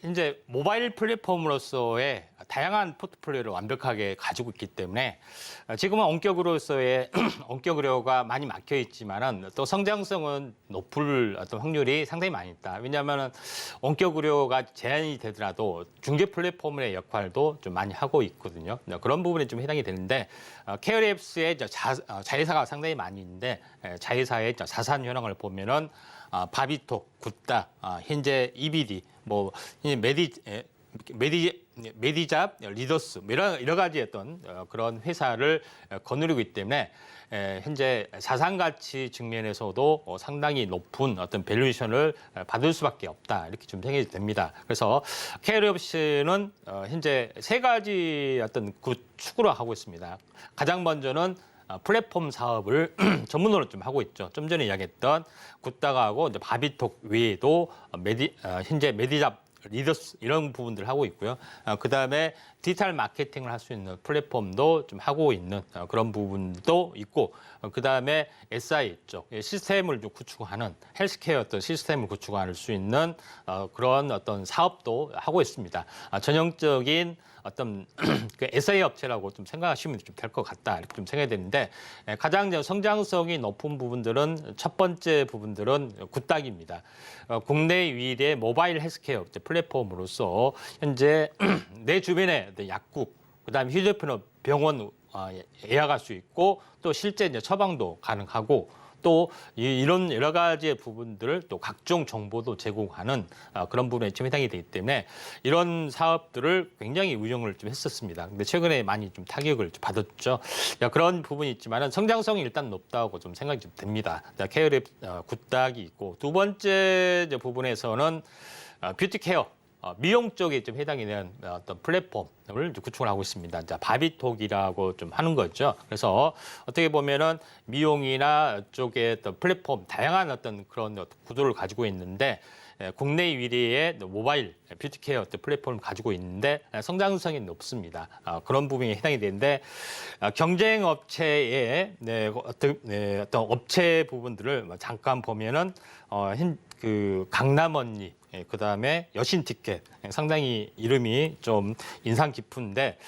이제 모바일 플랫폼으로서의 다양한 포트폴리오를 완벽하게 가지고 있기 때문에 지금은 원격으로서의 원격 의료가 많이 막혀 있지만은 또 성장성은 높을 어떤 확률이 상당히 많이 있다. 왜냐하면은 원격 의료가 제한이 되더라도 중개 플랫폼의 역할도 좀 많이 하고 있거든요. 그런 부분에 좀 해당이 되는데 케어랩스의 자회사가 상당히 많이 있는데 자회사의 자산 현황을 보면은 바비톡, 굿다, 현재 EBD, 뭐 메디잡, 리더스 여러 가지 어떤 그런 회사를 거느리고 있기 때문에 현재 자산 가치 측면에서도 상당히 높은 어떤 밸류에이션을 받을 수밖에 없다 이렇게 좀 생각이 됩니다. 그래서 케어랩스는 현재 세 가지 어떤 구축으로 하고 있습니다. 가장 먼저는 플랫폼 사업을 전문으로 좀 하고 있죠. 좀 전에 이야기했던 굿다가하고 바비톡 외에도 현재 메디잡 리더스 이런 부분들을 하고 있고요. 그다음에 디지털 마케팅을 할 수 있는 플랫폼도 좀 하고 있는 그런 부분도 있고 그다음에 SI 쪽 시스템을 좀 구축하는 헬스케어 어떤 시스템을 구축할 수 있는 그런 어떤 사업도 하고 있습니다. 전형적인 어떤 그 SI 업체라고 좀 생각하시면 좀 될 것 같다 이렇게 좀 생각이 되는데 가장 성장성이 높은 부분들은 첫 번째 부분들은 굿닥입니다. 국내 유일의 모바일 헬스케어 플랫폼으로서 현재 내 주변에 약국 그다음에 휴대폰 병원 예약할 수 있고 또 실제 이제 처방도 가능하고 또 이런 여러 가지의 부분들을 또 각종 정보도 제공하는 그런 부분에 좀 해당이 되기 때문에 이런 사업들을 굉장히 운영을 좀 했었습니다. 근데 최근에 많이 좀 타격을 좀 받았죠. 그런 부분이 있지만은 성장성이 일단 높다고 좀 생각이 좀 됩니다. 케어랩 굿닥이 있고 두 번째 부분에서는 뷰티 케어. 미용 쪽에 좀 해당이 되는 어떤 플랫폼을 구축을 하고 있습니다. 자, 바비톡이라고 좀 하는 거죠. 그래서 어떻게 보면은 미용이나 쪽의 어떤 플랫폼, 다양한 어떤 그런 구도를 가지고 있는데 국내 유일의 모바일 뷰티케어 플랫폼을 가지고 있는데 성장성이 높습니다. 그런 부분이 해당이 되는데 경쟁 업체의 어떤 업체 부분들을 잠깐 보면은 그 강남 언니 그다음에 여신 티켓 상당히 이름이 좀 인상 깊은데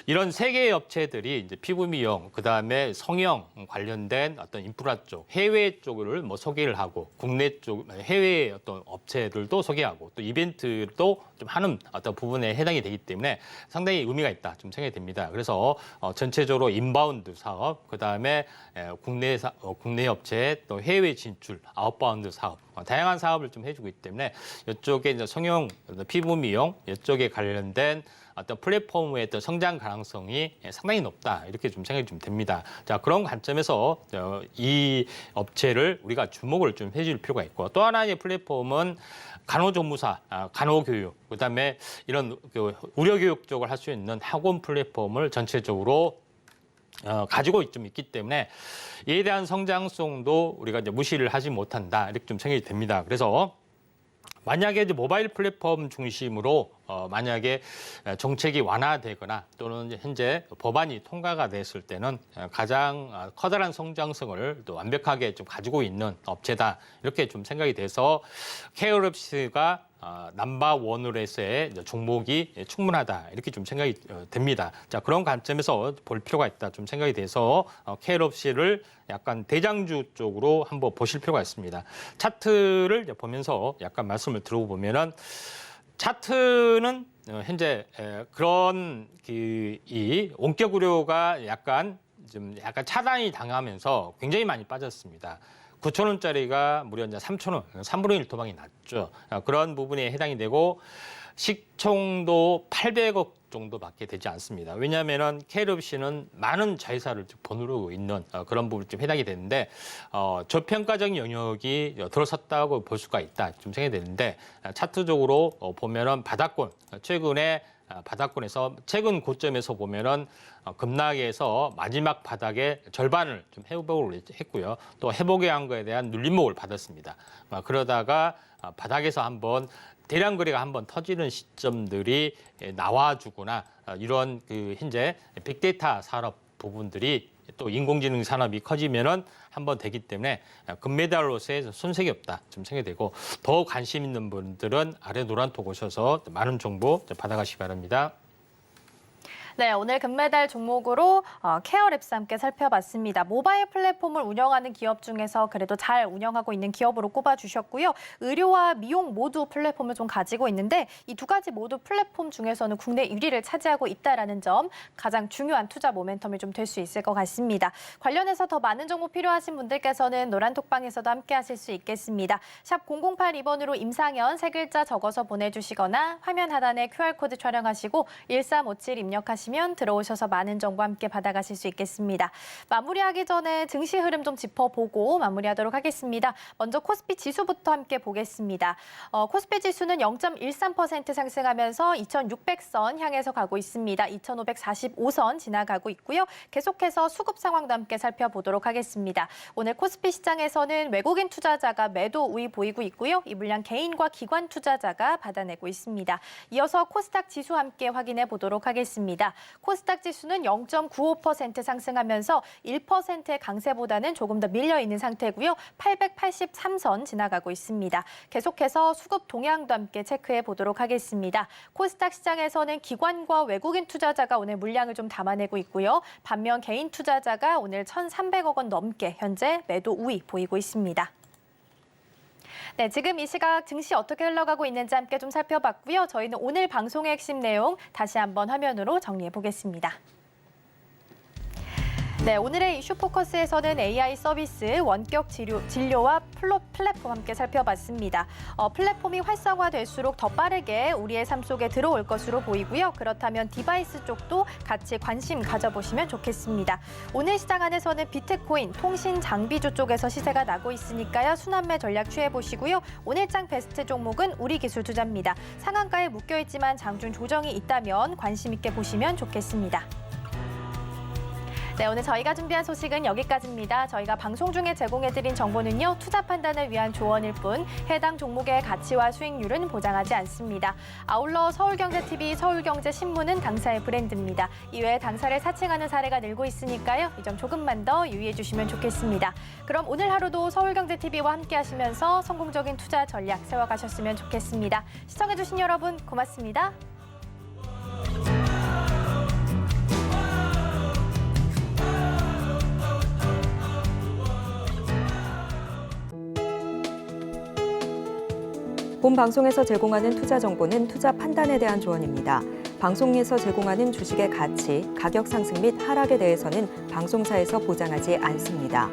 이런 세 개의 업체들이 이제 피부 미용 그다음에 성형 관련된 어떤 인프라 쪽 해외 쪽을 뭐 소개를 하고 국내 쪽 해외 어떤 업체들도 소개하고 또 이벤트도 좀 하는 어떤 부분에 해당이 되기 때문에 상당히 의미가 있다 좀 생각이 됩니다. 그래서 전체적으로 인바운드 사업 그다음에 국내 업체 또 해외 진출 아웃바운드 사업 다양한 사업을 좀 해주고 있기 때문에 이쪽에 이제 성형 피부 미용 이쪽에 관련된 어떤 플랫폼의 어떤 성장 가능성이 상당히 높다 이렇게 좀 생각이 좀 됩니다. 자 그런 관점에서 이 업체를 우리가 주목을 좀 해줄 필요가 있고 또 하나의 플랫폼은 간호조무사, 간호교육, 그다음에 이런 의료교육 쪽을 할 수 있는 학원 플랫폼을 전체적으로 가지고 좀 있기 때문에 이에 대한 성장성도 우리가 이제 무시를 하지 못한다 이렇게 좀 생각이 됩니다. 그래서 만약에 이제 모바일 플랫폼 중심으로 만약에 정책이 완화되거나 또는 현재 법안이 통과가 됐을 때는 가장 커다란 성장성을 또 완벽하게 좀 가지고 있는 업체다 이렇게 좀 생각이 돼서 케어랩스가 넘버원으로서의 종목이 충분하다 이렇게 좀 생각이 됩니다. 자 그런 관점에서 볼 필요가 있다 좀 생각이 돼서 케어랩스를 약간 대장주 쪽으로 한번 보실 필요가 있습니다. 차트를 보면서 약간 말씀을 들어보면은 차트는 현재 그런 이 원격 의료가 약간 차단이 당하면서 굉장히 많이 빠졌습니다. 9,000원짜리가 무려 이제 3,000원, 3분의 1 도박이 났죠. 그런 부분에 해당이 되고 시총도 800억 정도밖에 되지 않습니다. 왜냐하면은 케어랩스는 많은 자회사를 보유하고 있는 그런 부분이 좀 해당이 되는데 저평가적인 영역이 들어섰다고 볼 수가 있다 좀 생각이 되는데 차트적으로 보면은 바닥권 최근에 바닥권에서 최근 고점에서 보면은 급락에서 마지막 바닥의 절반을 좀 회복을 했고요. 또 회복한 거에 대한 눌림목을 받았습니다. 그러다가 바닥에서 한번 대량 거래가 한번 터지는 시점들이 나와주거나 이런 그 현재 빅데이터 산업 부분들이 또 인공지능 산업이 커지면은 한번 되기 때문에 금메달로서의 손색이 없다 좀 생각이 되고 더 관심 있는 분들은 아래 노란톡 오셔서 많은 정보 받아가시기 바랍니다. 네, 오늘 금메달 종목으로 케어랩스 함께 살펴봤습니다. 모바일 플랫폼을 운영하는 기업 중에서 그래도 잘 운영하고 있는 기업으로 꼽아주셨고요. 의료와 미용 모두 플랫폼을 좀 가지고 있는데 이 두 가지 모두 플랫폼 중에서는 국내 1위를 차지하고 있다는 점 가장 중요한 투자 모멘텀이 좀 될 수 있을 것 같습니다. 관련해서 더 많은 정보 필요하신 분들께서는 노란톡방에서도 함께 하실 수 있겠습니다. 샵 0082번으로 임상현 세 글자 적어서 보내주시거나 화면 하단에 QR코드 촬영하시고 1357 입력하시면 이용하시면 들어오셔서 많은 정보 함께 받아가실 수 있겠습니다. 마무리하기 전에 증시 흐름 좀 짚어보고 마무리하도록 하겠습니다. 먼저 코스피 지수부터 함께 보겠습니다. 코스피 지수는 0.13% 상승하면서 2,600선 향해서 가고 있습니다. 2,545선 지나가고 있고요. 계속해서 수급 상황도 함께 살펴보도록 하겠습니다. 오늘 코스피 시장에서는 외국인 투자자가 매도 우위 보이고 있고요. 이 물량 개인과 기관 투자자가 받아내고 있습니다. 이어서 코스닥 지수 함께 확인해 보도록 하겠습니다. 코스닥 지수는 0.95% 상승하면서 1%의 강세보다는 조금 더 밀려 있는 상태고요. 883선 지나가고 있습니다. 계속해서 수급 동향도 함께 체크해 보도록 하겠습니다. 코스닥 시장에서는 기관과 외국인 투자자가 오늘 물량을 좀 담아내고 있고요. 반면 개인 투자자가 오늘 1,300억 원 넘게 현재 매도 우위 보이고 있습니다. 네, 지금 이 시각 증시 어떻게 흘러가고 있는지 함께 좀 살펴봤고요. 저희는 오늘 방송의 핵심 내용 다시 한번 화면으로 정리해 보겠습니다. 네, 오늘의 이슈 포커스에서는 AI 서비스, 원격 진료와 플랫폼 함께 살펴봤습니다. 플랫폼이 활성화될수록 더 빠르게 우리의 삶 속에 들어올 것으로 보이고요. 그렇다면 디바이스 쪽도 같이 관심 가져보시면 좋겠습니다. 오늘 시장 안에서는 비트코인, 통신 장비주 쪽에서 시세가 나고 있으니까요. 순환매 전략 취해보시고요. 오늘장 베스트 종목은 우리기술투자입니다. 상한가에 묶여있지만 장중 조정이 있다면 관심 있게 보시면 좋겠습니다. 네, 오늘 저희가 준비한 소식은 여기까지입니다. 저희가 방송 중에 제공해드린 정보는요, 투자 판단을 위한 조언일 뿐 해당 종목의 가치와 수익률은 보장하지 않습니다. 아울러 서울경제TV, 서울경제신문은 당사의 브랜드입니다. 이외에 당사를 사칭하는 사례가 늘고 있으니까요. 이 점 조금만 더 유의해 주시면 좋겠습니다. 그럼 오늘 하루도 서울경제TV와 함께 하시면서 성공적인 투자 전략 세워가셨으면 좋겠습니다. 시청해주신 여러분 고맙습니다. 본 방송에서 제공하는 투자 정보는 투자 판단에 대한 조언입니다. 방송에서 제공하는 주식의 가치, 가격 상승 및 하락에 대해서는 방송사에서 보장하지 않습니다.